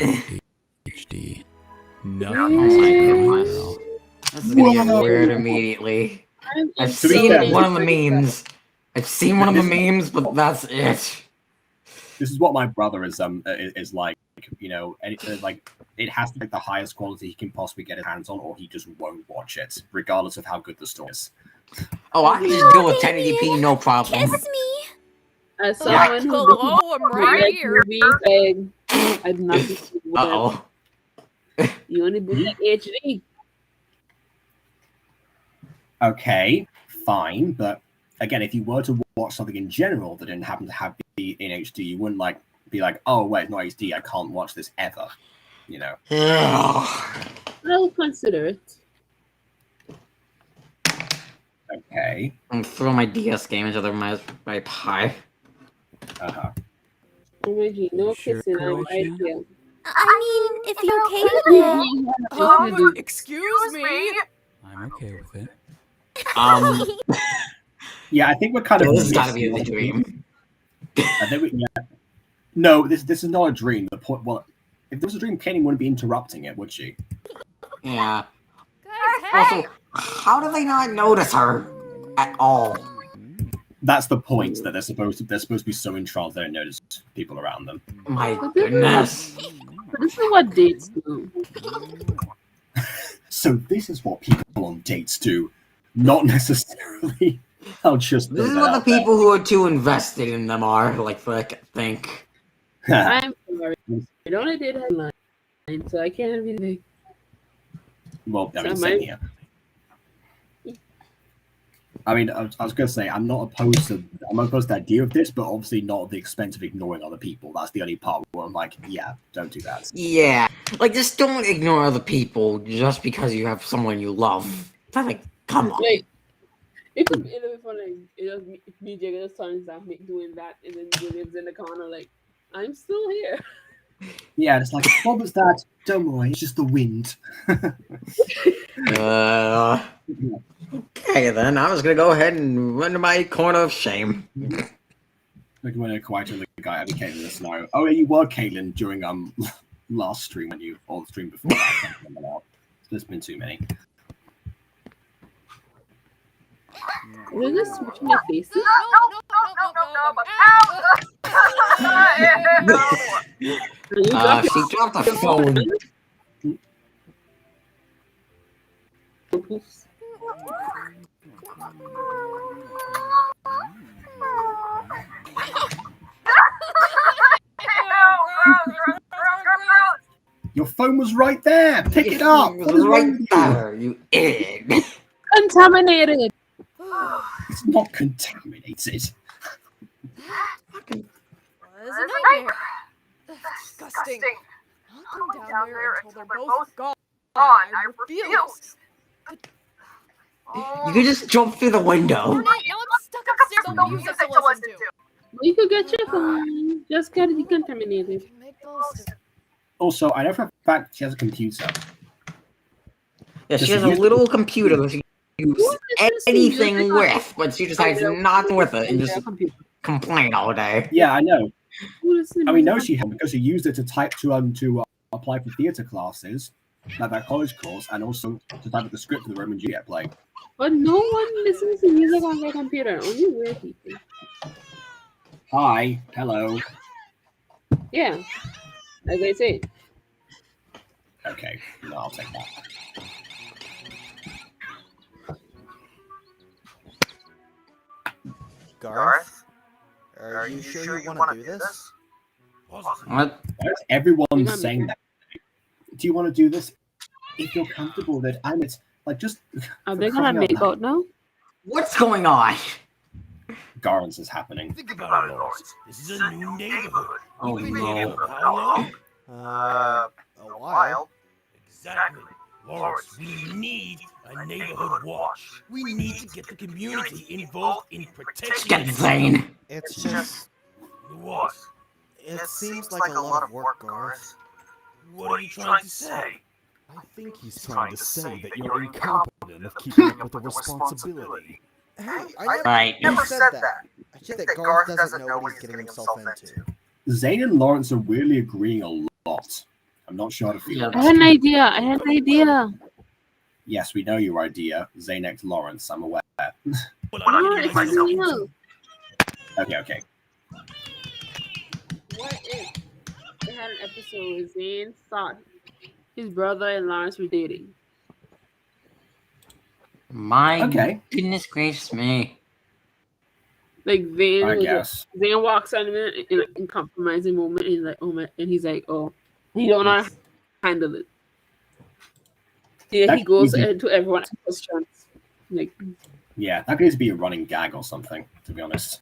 HD. Oh Nothing my like goodness. This is gonna get weird immediately. I've To be fair, seen one of the memes. I've seen one of the memes, but that's it. this is what my brother is like. You know, like it has to be the highest quality he can possibly get his hands on, or he just won't watch it, regardless of how good the story is. Oh, I can just deal with 1080p, no problem. Kiss me. As someone who Hello, I'm right like here. movies, I'm not just Uh-oh. You only believe HD. Okay, fine, but again, if you were to watch something in general that didn't happen to have be in HD, you wouldn't like be like, oh wait, it's not HD, I can't watch this ever. You know. I'll consider it. Okay. I'm throw my DS game into my pie. Uh-huh. Oh my G, no Sure, kissing. I'm right Croatia? here. I mean, if you're okay with it. Excuse me. I'm okay with it. Yeah, I think we're kind of. This has got to missing be the one dream. I think no, this is not a dream. The point. Well, if there was a dream, Katelyn wouldn't be interrupting it, would she? Yeah. Guys, hey. Also, how do they not notice her at all? That's the point, that they're supposed to be so entranced they don't notice people around them. My goodness. But this is what dates do. So this is what people on dates do, not necessarily. I'll just. This is what the people who are too invested in them are, like, think. I'm sorry. It only did headline, so I can't be big. Well, I mean, So same here. I mean, I was going to say I'm not opposed to the idea of this, but obviously not at the expense of ignoring other people. That's the only part where I'm like, yeah, don't do that. Yeah. Like, just don't ignore other people just because you have someone you love. Like, come on. Like, it could be funny. It does me just turns out doing that, and then William's in the corner like, I'm still here. Yeah, it's like, what was that? Don't worry, it's just the wind. Okay, then. I was going to go ahead and run to my corner of shame. Like when I quite the guy I became in the snow. Oh, yeah, you were Katelyn during last stream when you or the stream before that. There's been too many. We're just switching your faces. She dropped the phone. Your phone was right there. Pick it up. It was right there, you idiot. Contaminated. It's not contaminated. Was a nightmare. Disgusting. I'll come down there until they're both gone. I refuse. You could just jump through the window. Darn it, now I'm stuck upstairs with no music to listen to. You could get your phone. Just get it decontaminated. Make the list. Also, I know for a fact she has a computer. Yeah, she has a little computer that she can use anything with, but she decides not with it and just complain all day. Yeah, I know. I mean, no, she had because she used it to apply for theatre classes, like that college course, and also to type up the script for the Romeo and Juliet play. But no one listens to music on their computer. Only weird people. Hi, hello. Yeah, as I said. Okay, no, I'll take that. Garth, are you sure you want to do this? What? Why is everyone saying that? Do you want to do this? If you're comfortable with it, and it's like just. Are they gonna make out now? What's going on? Garlands is happening. Think about it, Lawrence. This is a new neighborhood. Oh You've been here no. for how long? A while. Exactly. Lawrence, we need a neighborhood watch. We need to get the community involved in protecting Get insane. It's just, What? it seems like a lot of work, Garth. What are you trying to say? I think he's trying to say that you're incompetent of keeping up with the responsibility. Hey, I Right. never said that. I said that Garth doesn't know what he's getting himself into. Zane and Lawrence are really agreeing a lot. I'm not sure how to feel Yeah. I about had it. an idea. I had an idea. Yes, we know your idea, Zane x Lawrence. I'm aware. Well, No, I'm getting it's myself something into. else. Okay. What if they had an episode where Zane thought his brother and Lawrence were dating? My Okay. goodness gracious me. Like Zane I was guess. Zane walks on him in compromising moment, and he's like, oh my, and he's like, oh, he don't know how to handle it. Yeah, That he goes could easily- into everyone's questions. Like, Yeah, that could be a running gag or something, to be honest.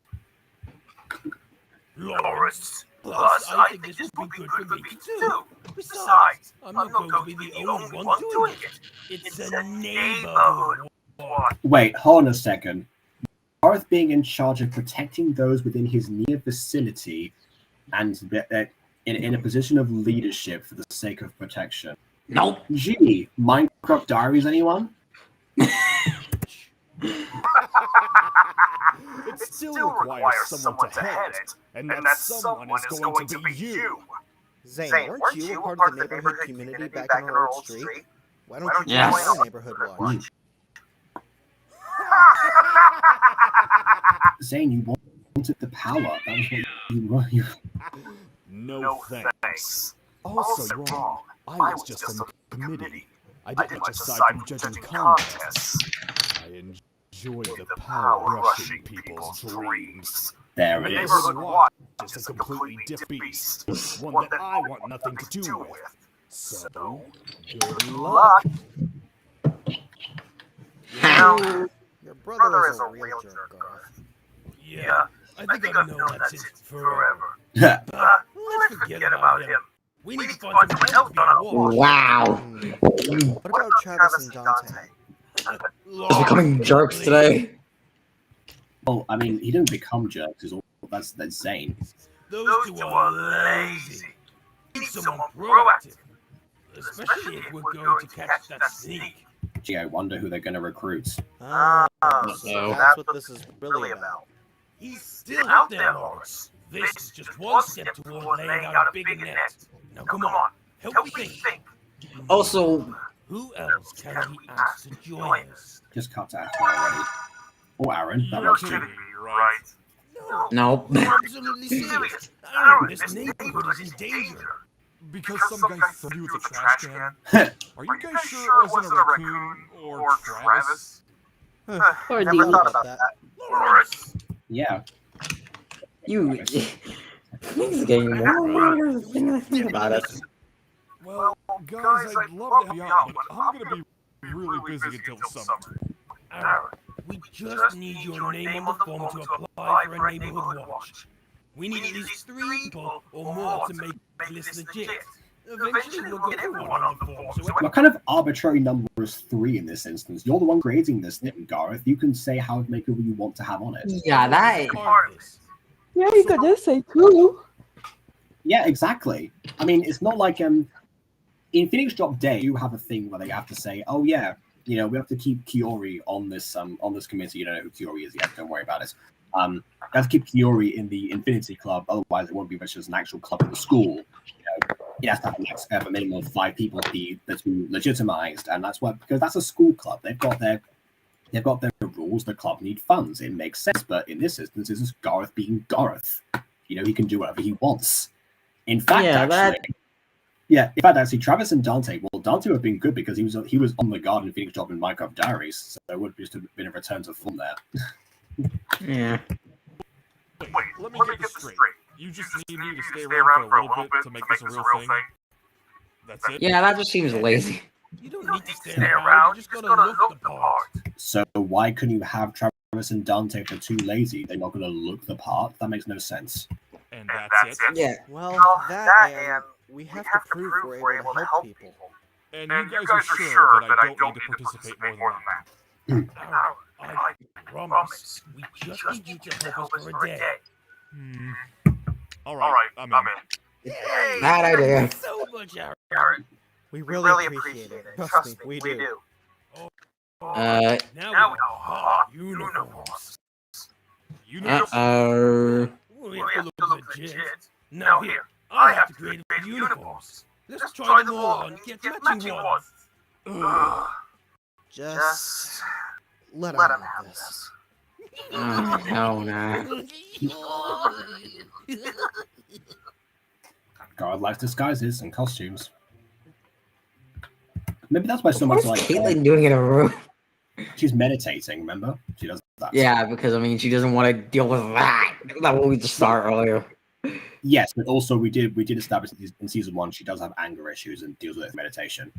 Lawrence. Plus, I think this will be good for me too. Besides, I'm not going to be the only one doing it. It's a neighborhood watch. Wait, hold on a second. Garth being in charge of protecting those within his near vicinity and in a position of leadership for the sake of protection. Nope. Gee, Minecraft Diaries, anyone? It still requires someone to head it, and that someone is going to be you. Zane, weren't you a part of the neighborhood community back in our old street? Why don't you Yes. join our neighborhood watch? Zane, you wanted the power. That was what you No thanks. Also, you're wrong. I was just on the committee. I didn't like aside from judging contests. I enjoyed the power crushing people's dreams. There The it is. neighborhood watch is a completely different beast, one that I want nothing to do with. So, good luck. Your brother is a real jerk, Garth. Yeah, I think I've known that since forever. Let's forget about him. We need to find someone else on our watch. Wow. What about Travis and Dante? Just becoming jerks today. Well, I mean, he didn't become jerks. That's Zane. Those two are lazy. We need someone proactive. Especially if we're going to catch that sneak. Gee, I wonder who they're going to recruit. So Uh-oh. that's what this is really about. He's still out there, Lawrence. This is just one step toward laying out a bigger net. Now come on, help me think. Also, Who else can we ask to join us? Just cut to Aaron already. Or Aaron, that You're works kidding too. me, right? No, nope. I'm absolutely serious. Aaron, this neighborhood is in danger. Because some guy threw you with a trash can? Are you guys sure it wasn't a raccoon or Travis? or Never Neil. thought about that. Lawrence, Yeah. You. He's getting more think about it. Well, guys, I'd love to help you out, but I'm gonna be really busy until summer. Aaron, we just need your name on the form to apply for a neighborhood watch. We need at least 3 people or more to make this legit. Eventually we'll get everyone on the form, so What kind of arbitrary number is 3 in this instance? You're the one creating this thing, Gareth. You can say how many people you want to have on it. Yeah, that. part of this. Yeah, you could just say two. Yeah, exactly. I mean, it's not like in Phoenix Drop Day, you have a thing where they have to say, "Oh yeah, we have to keep Kiori on this committee." You don't know who Kiori is yet. Don't worry about it. We have to keep Kiori in the Infinity Club, otherwise it won't be much as an actual club in the school. It has to have a minimum of 5 people to be legitimized, and that's what, because that's a school club. They've got their rules. The club need funds. It makes sense, but in this instance, this is Gareth being Gareth. He can do whatever he wants. In fact, actually, Travis and Dante. Well, Dante would have been good because he was on the guard in Phoenix Job in Minecraft Diaries, so it would have just been a return to form there. Yeah. Wait, let me get this straight. You just need me to stay around for a little bit to make this a real thing? That's it? Yeah, that just seems lazy. You don't need to stay around, you just gotta look the part. So why couldn't you have Travis and Dante if they're too lazy? They're not going to look the part. That makes no sense. And that's it? Yeah. Well, that and we have to prove we're able to help people. And you guys are sure that I don't need to participate more than that? Aaron, I promise, we just need you to help us for a day. Alright, I'm in. Yay! Bad idea. Thank you so much, Aaron. We really appreciate it. Trust me, we do. Now we know uniforms. We have to look legit. Now here, I have to create uniforms. Let's try them all on. Get matching ones. Just let him have this. Hell no. God likes disguises and costumes. Maybe that's why so What much is like Katelyn doing in a room? she's meditating. Remember, she does that. Yeah, because I mean, she doesn't want to deal with that. That what we just saw earlier. Yes, but also we did establish in season 1 she does have anger issues and deals with it with meditation.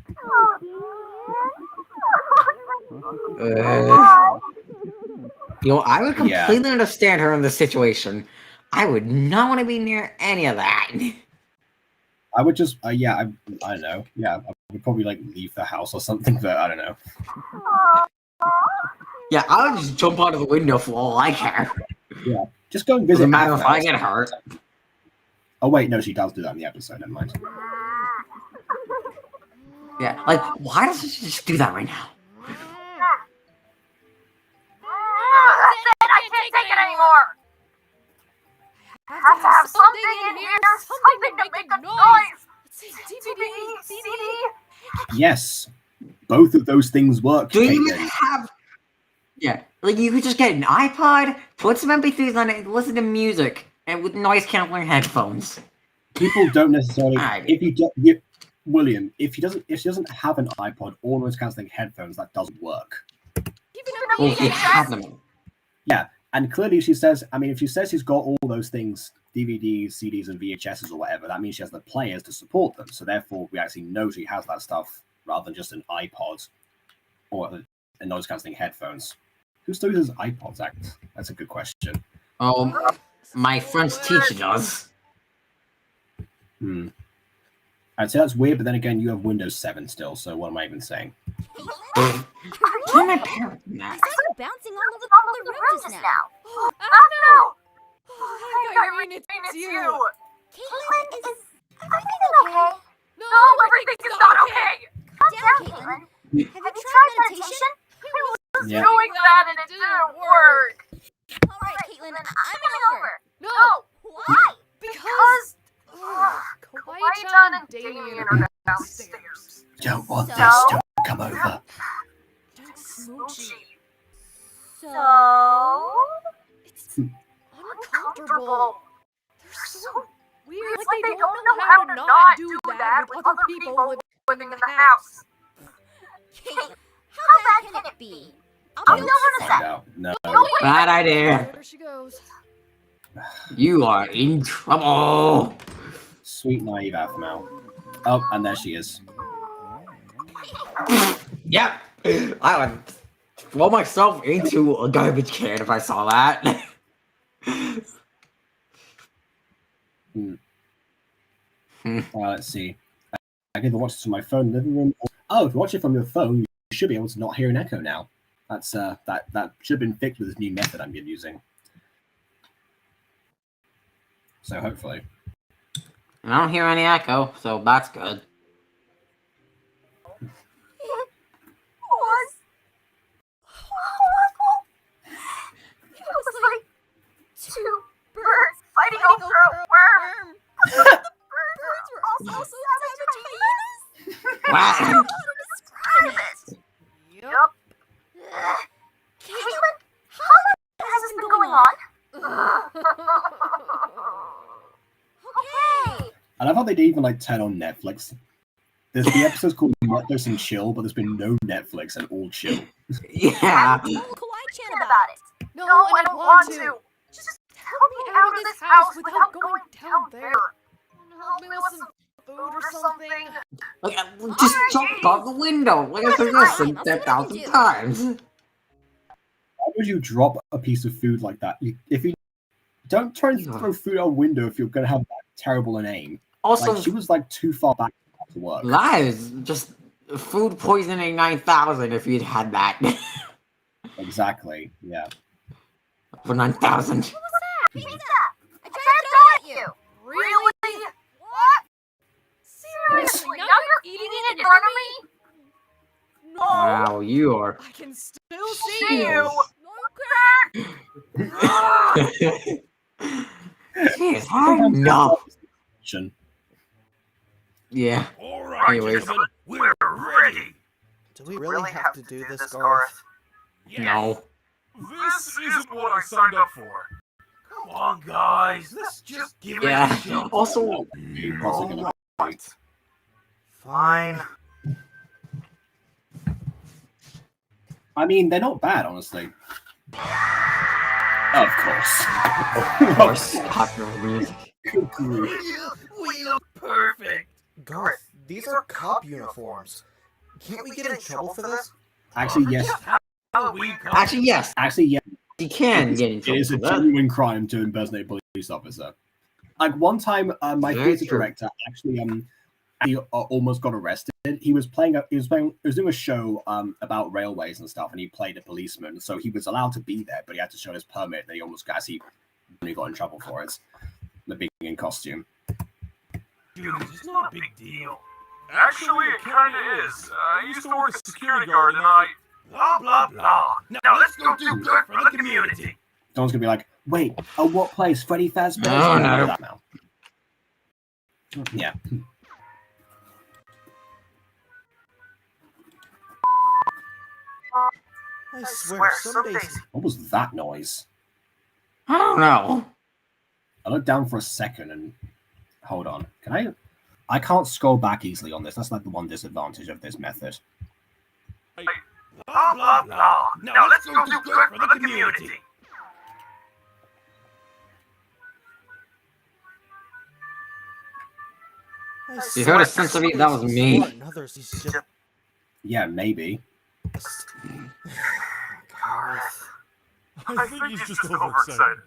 I would completely understand her in this situation. I would not want to be near any of that. I would just, I don't know. Yeah, I would probably like leave the house or something, but I don't know. Yeah, I would just jump out of the window for all I care. Yeah, just go and visit. Doesn't matter if Agatha. I get hurt. Oh wait, no, she does do that in the episode. Never mind. Yeah, like why doesn't she just do that right now? I can't take it anymore. I have to have something in here, something to make a noise. DVD, CD. Yes, both of those things work. Do you Katelyn. have? Yeah, like you could just get an iPod, put some MP3s on it, and listen to music, and with noise canceling headphones. People don't necessarily. Alright. If William, if she doesn't have an iPod or noise cancelling headphones, that doesn't work. Well, if you have them. Yeah, and clearly she says. I mean, if she says she's got all those things, DVDs, CDs, and VHSs or whatever, that means she has the players to support them. So therefore, we actually know she has that stuff rather than just an iPod or a noise cancelling headphones. Who still uses iPods? That's a good question. Oh, my friend's teacher does. I'd say that's weird, but then again, you have Windows 7 still, so what am I even saying? Tell my parents that. You're bouncing all over the room just now. Oh no! Hi, Irene, it's you. Katelyn, is everything okay? No, everything is not okay. Calm down, Katelyn. Have you tried meditation? Yeah. Doing that and it didn't work. All right, Katelyn, I'm coming over. No. Why? Because Kawaii-chan and Damien are downstairs. Don't want So? this to come over. Smoochy. So? it's uncomfortable. They're so weird. It's like they don't know how to not do that with other people living in the house. Kate, how bad can it be? I'll be over in a Find sec. out. No. Bad idea. There she goes. You are in trouble. Sweet naive Aphmau. Oh, and there she is. Yep. I would throw myself into a garbage can if I saw that. Let's see. I can either watch this from my phone in the living room. Oh, if you watch it from your phone, you should be able to not hear an echo now. That's that should have been fixed with this new method I'm using. So hopefully. I don't hear any echo, so that's good. It was like two birds fighting over a worm. The birds were also savage hyenas. Wow. I don't know how to describe it. Yup. Caitlin, how long has this been going on? Okay. I love how they didn't even like turn on Netflix. There's the episode's called Netflix and Chill, but there's been no Netflix and all chill. Yeah. Kawaii-chan About it. No, I don't want to. Just help me out of this house without going down there. Help me with some food or something. Like, just jump out the window. Like I said this 10,000 times. Why would you drop a piece of food like that? If you don't try and throw food out a window if you're gonna have that terrible an aim. Also, Like, she was like too far back to work. that is just food poisoning 9,000 if you'd had that. Exactly. Yeah. For 9,000. Pizza! I tried to throw it at you. Really? What? Seriously? Now you're eating it in front of me? Wow, you are. I can still see you. Jeez, I know. Yeah. All right, Anyways. gentlemen, we're ready. Do we really have to do this, Garth? No. This isn't what I signed up for. Come on, guys, let's just give it a Yeah. shot. Also, Right. Fine. I mean, they're not bad, honestly. Of course. of course, popular music. We look perfect. Garth, these are cop uniforms. Can't we get in trouble for this? Actually, yes. Halloween costume. Actually, yes. Actually, yes. You can get in It trouble is a for that. genuine crime to impersonate a police officer. Like one time, my Very theater true. director actually almost got arrested. He was doing a show about railways and stuff, and he played a policeman. So he was allowed to be there, but he had to show his permit. And he almost got in trouble for it. The being in costume. Dude, it's not a big deal. Actually, it kinda is. I used to work as a security guard and I... Blah, blah, blah. Now let's go do good for the community. Someone's gonna be like, "Wait, at what place? Freddy Fazbear's?" No, no. That now. Yeah. I swear, some days... What was that noise? I don't know. I looked down for a second and hold on. I can't scroll back easily on this. That's like the one disadvantage of this method. Blah, blah, blah. Now let's go do good for the community. You heard a sense of it? That was me. Yeah, maybe. Garth. I think he's just overexcited.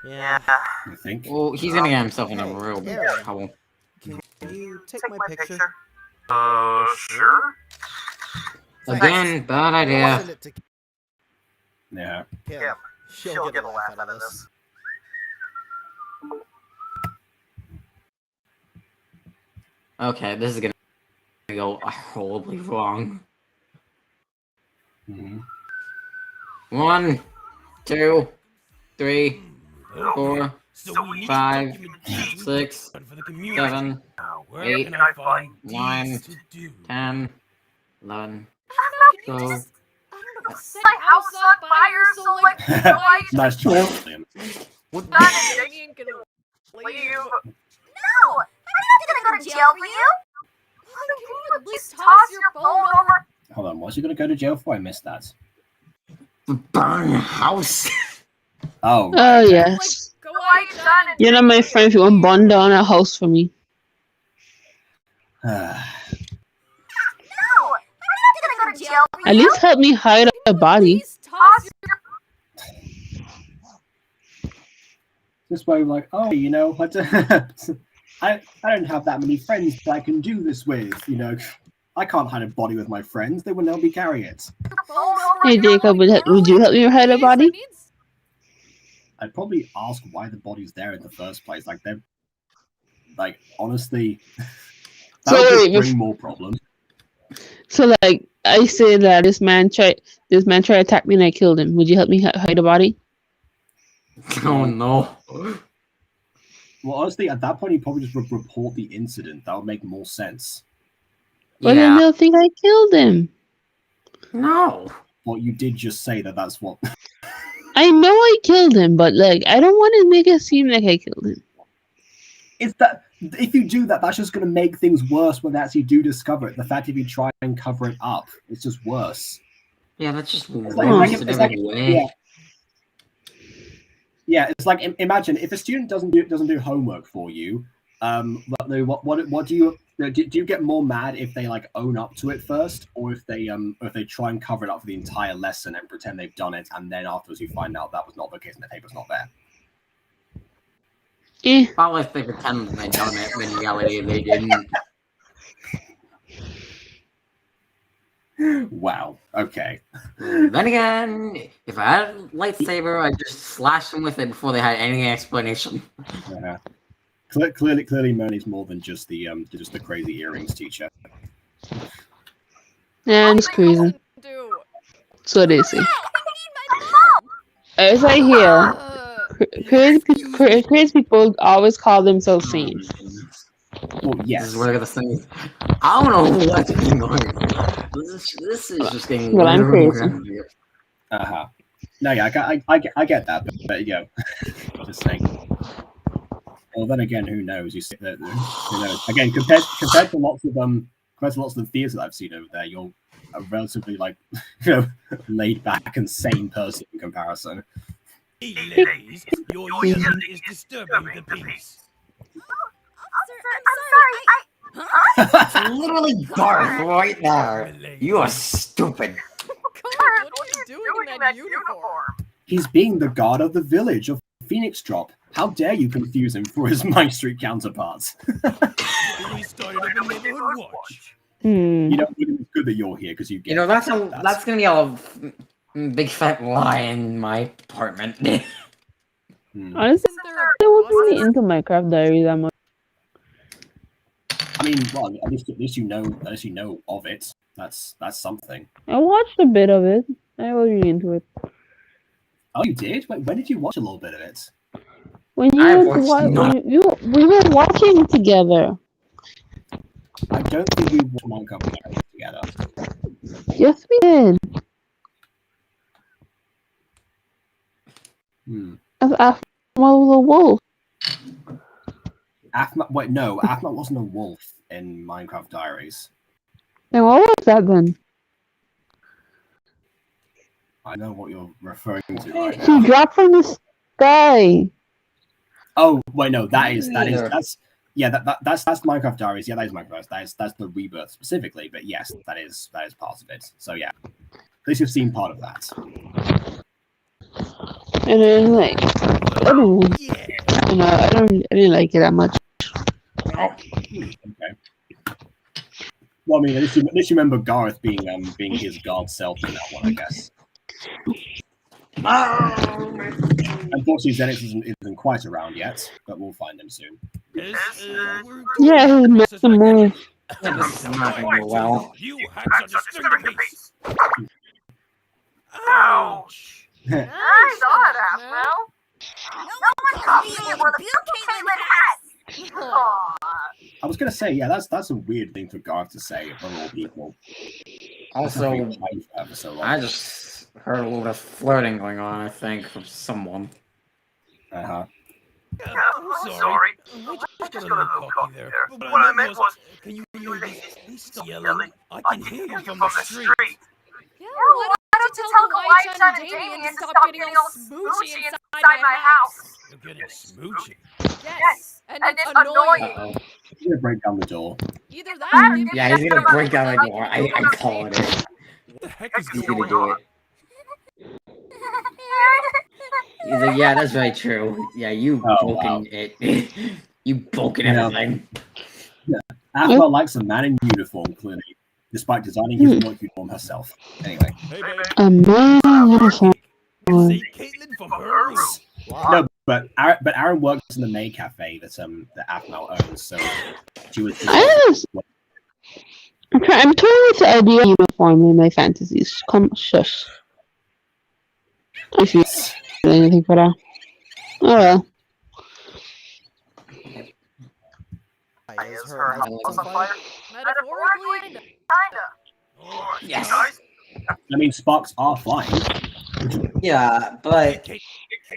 Yeah. You think? Well, he's gonna get himself in a real trouble. Can you take my picture? Sure? Again, bad idea. Send it to Yeah. Kim. She'll get a laugh out of this. Okay, this is gonna go horribly wrong. Mm-hmm. 1, 2, 3, 4, So we need 5, to document 6, for the community. 7, Now, where 8, can I find 9, these to do? 10, 11, Can you 12. just, I don't know, set my house on fire so like why Nice choice, William. What? Damien can leave. No! I'm not gonna go to jail for you! can you at least toss your phone over? Hold on, what's he gonna go to jail for? I missed that. Burn your house. Oh. Oh, yes. Go on, You're not my friend if you want to burn down a house for me. No! I'm not gonna go to jail for you! At least help me hide a body. Please toss your This way, like, oh, you know, I don't have that many friends that I can do this with. You know, I can't hide a body with my friends. They will never be carrying it. phone over. Hey, Jacob, would you help me hide a body? I'd probably ask why the body's there in the first place. Like, they're, like, honestly, that So would just wait, bring more problems. So, like, I say that this man tried to attack me and I killed him. Would you help me hide a body? Oh no. Well, honestly, at that point, you probably just report the incident. That would make more sense. But then they'll think I killed him. No. Well, you did just say that that's what... I know I killed him, but, like, I don't want to make it seem like I killed him. It's that... If you do that, that's just going to make things worse when they actually do discover it. The fact if you try and cover it up, it's just worse. Yeah, that's just It's worse like, in it's like, every way. yeah, it's like imagine if a student doesn't do homework for you. What do you get more mad if they like own up to it first, or if they try and cover it up for the entire lesson and pretend they've done it, and then afterwards you find out that was not the case and the paper's not there. Probably if they pretend they done it, when in reality they didn't. Wow. Okay. Then again, if I had a lightsaber, I'd just slash them with it before they had any explanation. Yeah. Clearly, Moni's more than just the crazy earrings teacher. Yeah, I'm just crazy. So they say. I need my mom. As I hear, crazy people always call themselves sane. Well, This yes. is where the thing is. I don't know what's going on. This is just getting Well, I'm weirder crazy. and weirder. No, yeah, I get that, but you know, just saying. Well, then again, who knows? You see that, you know, again, compared to lots of the theaters that I've seen over there, you're a relatively like, you know, laid back and sane person in comparison. Hey, ladies, your yelling is disturbing the peace. Officer, I'm sorry. It's literally Garth right there. You are stupid. God, what are you doing in that uniform? He's being the guard of the village of Phoenix Drop. How dare you confuse him for his MyStreet counterparts? We started up a neighborhood watch. You know, it's good that you're here because you get. You know, that's gonna be a big fat lie in my apartment. Honestly, I wasn't really into Minecraft Diaries that much. I mean, well, at least you know of it. That's something. I watched a bit of it. I was really into it. Oh, you did? Wait, when did you watch a little bit of it? When we were watching together. I don't think we watched Minecraft Diaries together. Yes, we did. Afma was a wolf. Wait, no, Afma wasn't a wolf in Minecraft Diaries. Then what was that then? I know what you're referring to right now. She dropped from the sky. Oh wait, no, that's Minecraft Diaries. Yeah, that is Minecraft. That's the rebirth specifically. But yes, that is part of it. So yeah, at least you've seen part of that. And then like, I didn't like it that much. Okay. Well, I mean, at least you remember Gareth being his guard self in that one, I guess. Unfortunately, Zenix isn't quite around yet, but we'll find him soon. Yeah, he met some more. This is not going to go well. You had such a stinker piece. Ouch! Nice on, Afro. No one told me it were the people Katelyn has. I was gonna say, yeah, that's a weird thing for Garth to say of all people. Also, I just heard a little bit of flirting going on, I think, from someone. Uh-huh. I'm sorry. I just got a little cocky there. But what I meant was, can you please stop yelling? I can hear you from the street. Yeah, why don't you tell Kawhi-chan and Damien to stop getting all smoochy inside my house? You're getting smoochy. Yes, and it's annoying. He's gonna break down the door. Either that or Yeah, he's gonna break down the door. I call it. What the heck is He's going gonna do on? it. He's like, yeah, that's very true. Yeah, you broken it. You broken everything. Yeah. Afma likes a man in uniform, clearly, despite designing his work uniform herself. Anyway. A man in uniform. See Katelyn from her room. No, but Aaron works in the maid cafe that Afma owns, so she was. I'm toying with the idea of uniform in my fantasies. Come, shush. If you anything for that. Oh well. Is her house on fire? metaphorically, kinda. Yes. I mean, sparks are flying. Yeah, but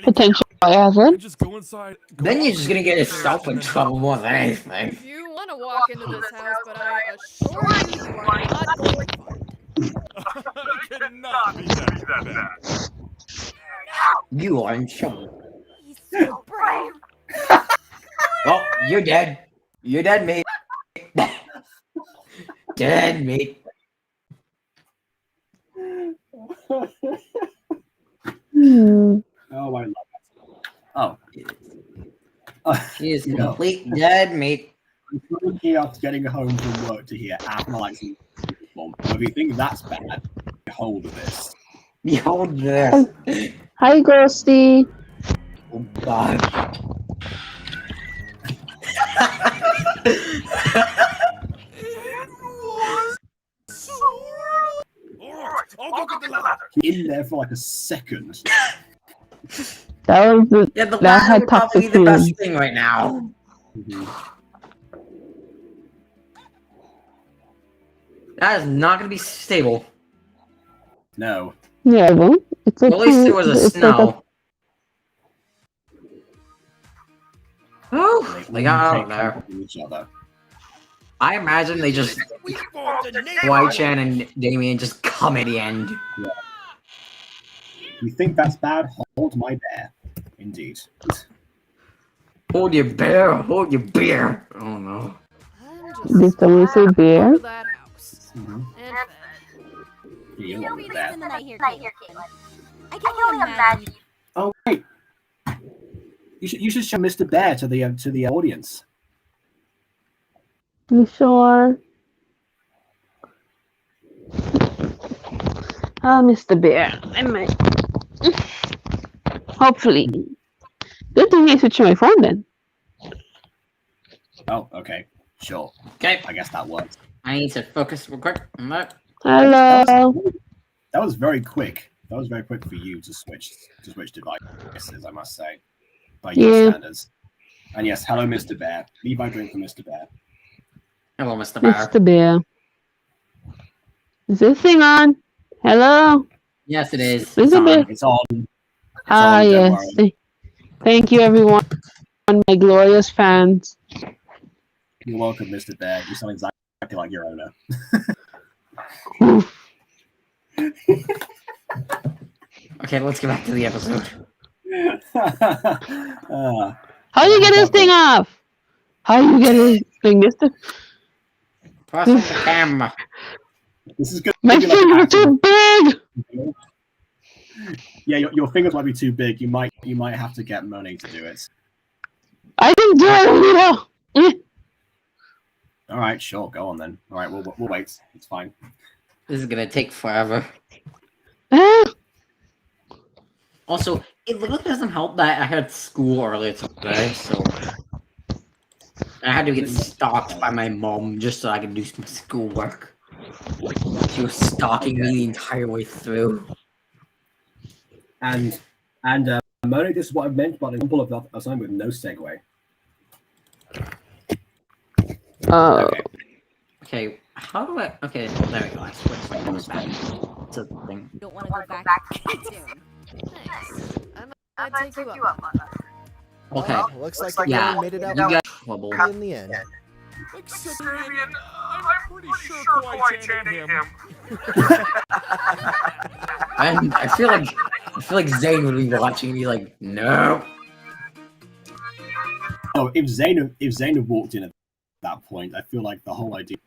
Potential hazard. Just go inside. then you're just gonna get yourself in trouble more than anything. If you want to walk into this house, but I assure you, you are not going to find it. I cannot be that bad. You are in trouble. He's so brave. Well, you're dead. You're dead, mate. Dead, mate. Hmm. Oh my lord. Oh. He is complete dead, mate. I'm currently up getting home from work to hear Afma likes a uniform. If you think that's bad, behold this. Behold this. Hi, Ghosty. Oh god. Alright, I'll go get the ladder. Can in there for like a second. That was the Yeah, the that latter had would probably toxic be the best feelings. thing right now. That is not going to be stable. No. Yeah, well, it's like Well, at least there was a it's like a snow. Oh, they got out of there. Each other. I imagine they just Wai-Chan and Damien just come at the end. Yeah. You think that's bad? Hold my bear. Indeed. Hold your bear, hold your beer. Oh no. Did someone say bear? Go to that house. Mm-hmm. And You don't want that. The night here, Katelyn. I can only imagine. Oh wait. You should show Mr. Bear to the audience. You sure? Oh, Mr. Bear. I might. Hopefully. Good thing I switched my phone then. Oh, okay. Sure. Okay. I guess that works. I need to focus real quick on that. Hello. That was very quick. That was very quick for you to switch devices, I must say. By your standards. And yes, hello, Mr. Bear. Levi drink for Mr. Bear. Hello, Mr. Bear. Mr. Bear. Is this thing on? Hello? Yes, it is. Mr. Bear. It's on. Ah, yes. Thank you, everyone. My glorious fans. You're welcome, Mr. Bear. You sound exactly like your owner. Okay, let's get back to the episode. How you get this thing off? How you get this thing, Mister? Press on the camera. This is good. My fingers are too big. Yeah, your fingers might be too big. You might have to get Monet to do it. I can do it, Lito. All right, sure, go on then. All right, we'll wait. It's fine. This is gonna take forever. Also, it really doesn't help that I had school earlier today, so I had to get stalked by my mom just so I could do some schoolwork. She was stalking me the entire way through. And Monet, this is what I meant by an example of something with no segue. Okay, how do I? Okay, there we go. I switched my nose back to the thing. Don't want to go back soon. nice. I might take you up on that. Okay. Well, looks like Yeah, you made it out you got trouble. in the end. Except I'm pretty sure Kawhi-chan ate him. And I feel like Zane would be watching me like, no. Oh, if Zane had walked in at that point, I feel like the whole idea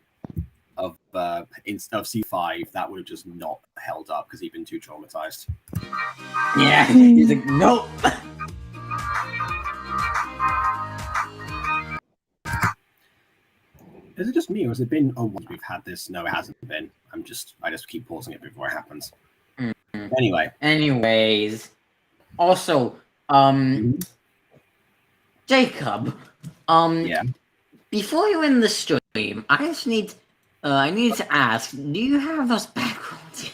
of C5 that would have just not held up because he'd been too traumatized. Yeah, he's like, nope. Is it just me, or has it been a week we've had this? No, it hasn't been. I just keep pausing it before it happens. Mm-hmm. Anyway. Anyways, also, Jacob, yeah. Before you end the stream, I just need, I need to ask, do you have those backgrounds?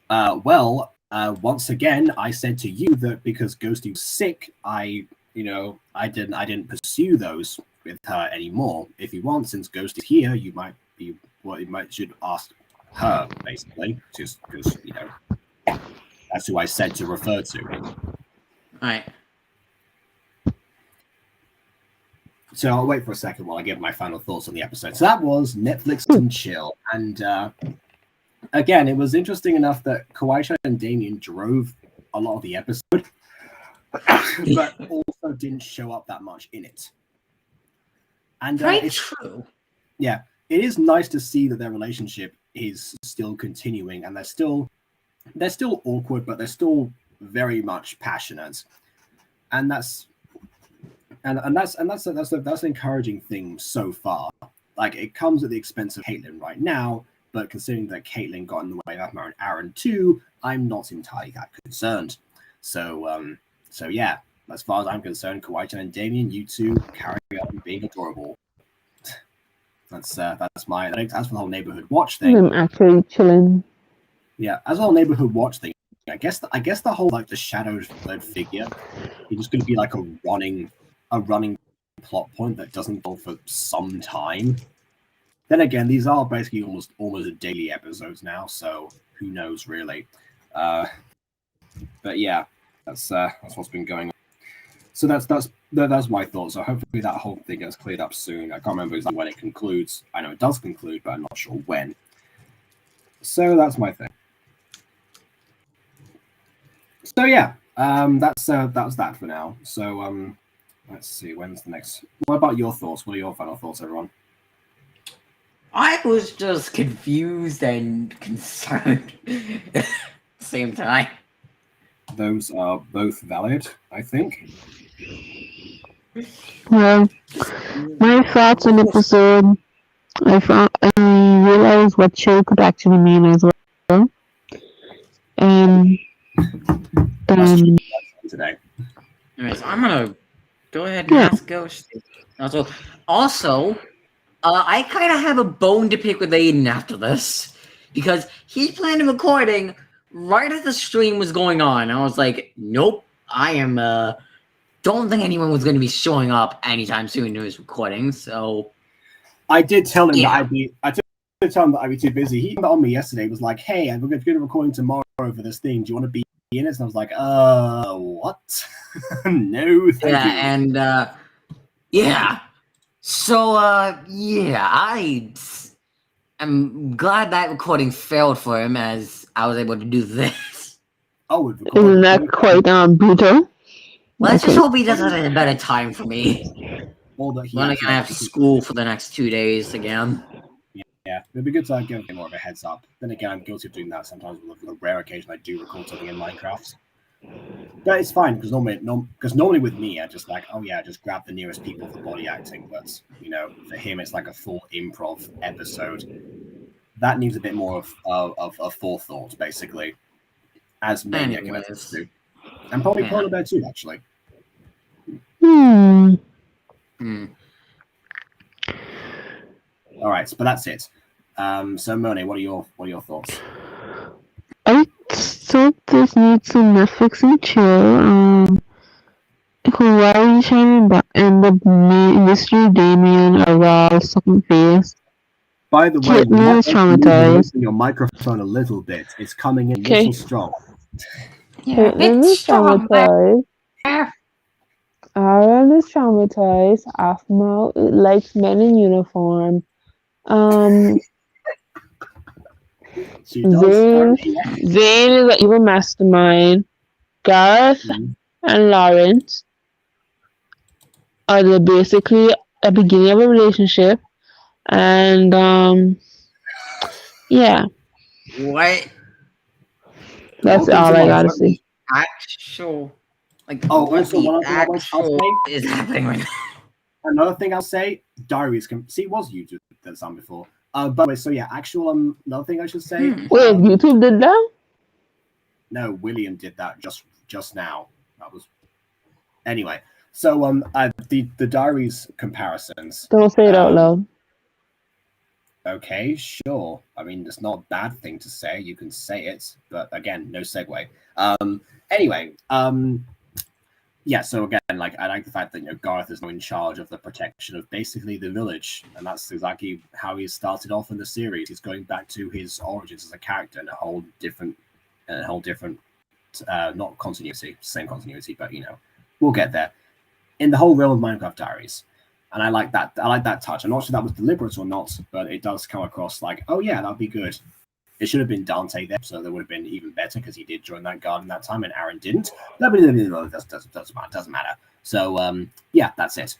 Well, once again, I said to you that because Ghosty was sick, I didn't pursue those with her anymore. If you want, since Ghost is here, you should ask her basically, just because that's who I said to refer to. All right. So I'll wait for a second while I give my final thoughts on the episode. So that was Netflix and chill, and again, it was interesting enough that Kawhi and Damien drove a lot of the episode, but also didn't show up that much in it. And it's true. Yeah, it is nice to see that their relationship is still continuing, and they're still awkward, but they're still very much passionate, and that's an encouraging thing so far. Like, it comes at the expense of Katelyn right now, but considering that Katelyn got in the way of Aaron too, I'm not entirely that concerned. So yeah, as far as I'm concerned, Kawhi and Damien, you two carry on being adorable. That's for the whole neighborhood watch thing. I'm actually chilling. Yeah, as a whole neighborhood watch thing, I guess the whole like the shadowed figure is just going to be like a running plot point that doesn't go for some time. Then again, these are basically almost daily episodes now, so who knows really. But yeah, that's what's been going on. So that's my thoughts. So hopefully that whole thing gets cleared up soon. I can't remember exactly when it concludes. I know it does conclude, but I'm not sure when. So that's my thing. So yeah, that's that for now. So let's see, when's the next? What about your thoughts? What are your final thoughts, everyone? I was just confused and concerned at the same time. Those are both valid, I think. Well, my thoughts on the episode, I realized what show could actually mean as well. And today. Anyways, I'm gonna go ahead and ask Ghost. Also, I kind of have a bone to pick with Aiden after this because he planned a recording right as the stream was going on. I was like, nope, I am. Don't think anyone was going to be showing up anytime soon to his recording. So I did tell him that I'd be. I did tell him that I'd be too busy. He emailed me yesterday. Was like, hey, we're going to do a recording tomorrow for this thing. Do you want to be in it? And I was like, what? No, thank you. And yeah. So, yeah, I am glad that recording failed for him as I was able to do this. Oh, isn't that quite brutal? Let's just hope he does it at a better time for me. Well, that when I'm gonna have school for the next 2 days again. Yeah, it'd be good to give more of a heads up. Then again, I'm guilty of doing that sometimes. With a rare occasion, I do record something in Minecraft. But it's fine because normally with me, I just like, just grab the nearest people for body acting. But for him, it's like a full improv episode. That needs a bit more of forethought, basically, as many episodes do. And probably Polar Bear too, actually. All right, but that's it. So Monet, what are your thoughts? I thought this needs some Netflix and chill. Hawaii Shining and the mystery Damien are all sucking face. By the way, Katelyn is traumatized. Your microphone a little bit. It's coming in a little strong. Yeah, Katelyn is traumatized. Aaron is traumatized. Afma likes men in uniform. Zane is an evil mastermind. Gareth and Lawrence are basically a beginning of a relationship, and yeah. What? That's all I gotta say. Actual, also one other thing I'll say is happening right now. Another thing I'll say, diaries can see. It was YouTube that done before. By the way, so yeah, actual another thing I should say. Wait, YouTube did that? No, William did that just now. That was anyway. So the diaries comparisons. Don't say it out loud. Okay, sure. I mean, it's not a bad thing to say. You can say it, but again, no segue. Anyway, yeah. So again, I like the fact that Gareth is now in charge of the protection of basically the village, and that's exactly how he started off in the series. He's going back to his origins as a character in a whole different, not continuity, same continuity, but we'll get there. In the whole realm of Minecraft Diaries. And I like that. I like that touch. I'm not sure that was deliberate or not, but it does come across like, oh yeah, that'd be good. It should have been Dante there, so that would have been even better because he did join that garden that time and Aaron didn't. Doesn't matter. So yeah, that's it.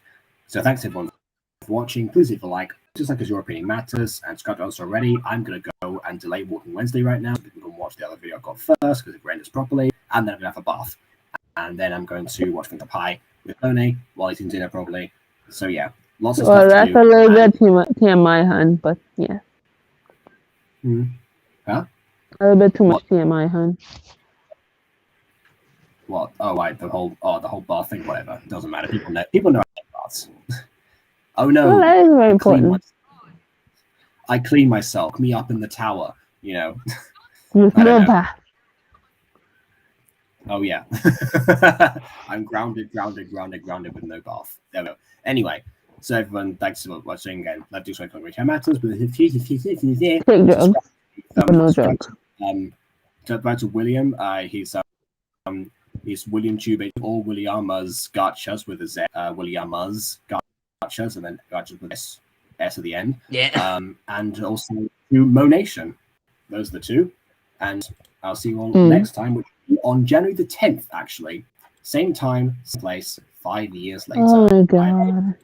So thanks everyone for watching. Please leave a like. Just like as your opinion matters, and subscribe to us already. I'm gonna go and delay Walking Wednesday right now. You can go and watch the other video I got first because it renders properly, and then I'm gonna have a bath, and then I'm going to watch Finger Pie with Tony while eating dinner probably. So yeah, lots of stuff to do. Well, that's a little bit TMI, hun, but yeah. Huh? A little bit too much TMI, hun. What? Oh, right, the whole bath thing, whatever. Doesn't matter. People know I like baths. Oh no. Well, that is very important. I clean myself. Me up in the tower, With I don't no know. bath. Oh yeah. I'm grounded with no bath. There we go. Anyway, so everyone, thanks for watching again. Let's do something which matters. But Take drugs, but no drugs. Back to William. He's William Tubate or Williamas Gotchas with a Z. Williamas Gotchas and then Gotchas with S at the end. Yeah. And also to Monation. Those are the two. And I'll see you all next time, which will be on January the 10th, actually. Same time, same place, 5 years later. Oh my god.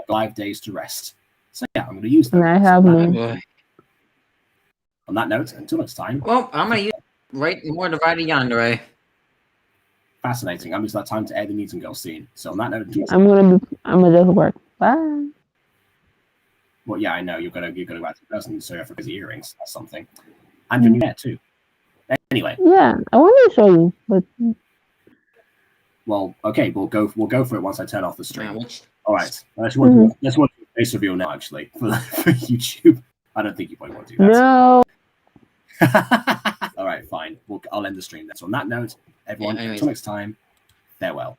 5 days to rest. So yeah, I'm going to use them. And I have me. On that note, until next time. Well, I'm going to use right more divided yonder. Fascinating. I'm just that time to air the Needs and Girls scene. So on that note, I'm gonna just work. Bye. Well, yeah, I know you're gonna go back to the person so for his earrings. That's something. And your new hair too. Anyway. Yeah, I want to show you, but. Well, okay, we'll go for it once I turn off the stream. All right. Let's watch the face reveal now. Actually, for YouTube. I don't think you probably want to do that. No. All right, fine. I'll end the stream then. So on that note, everyone, until next time, farewell.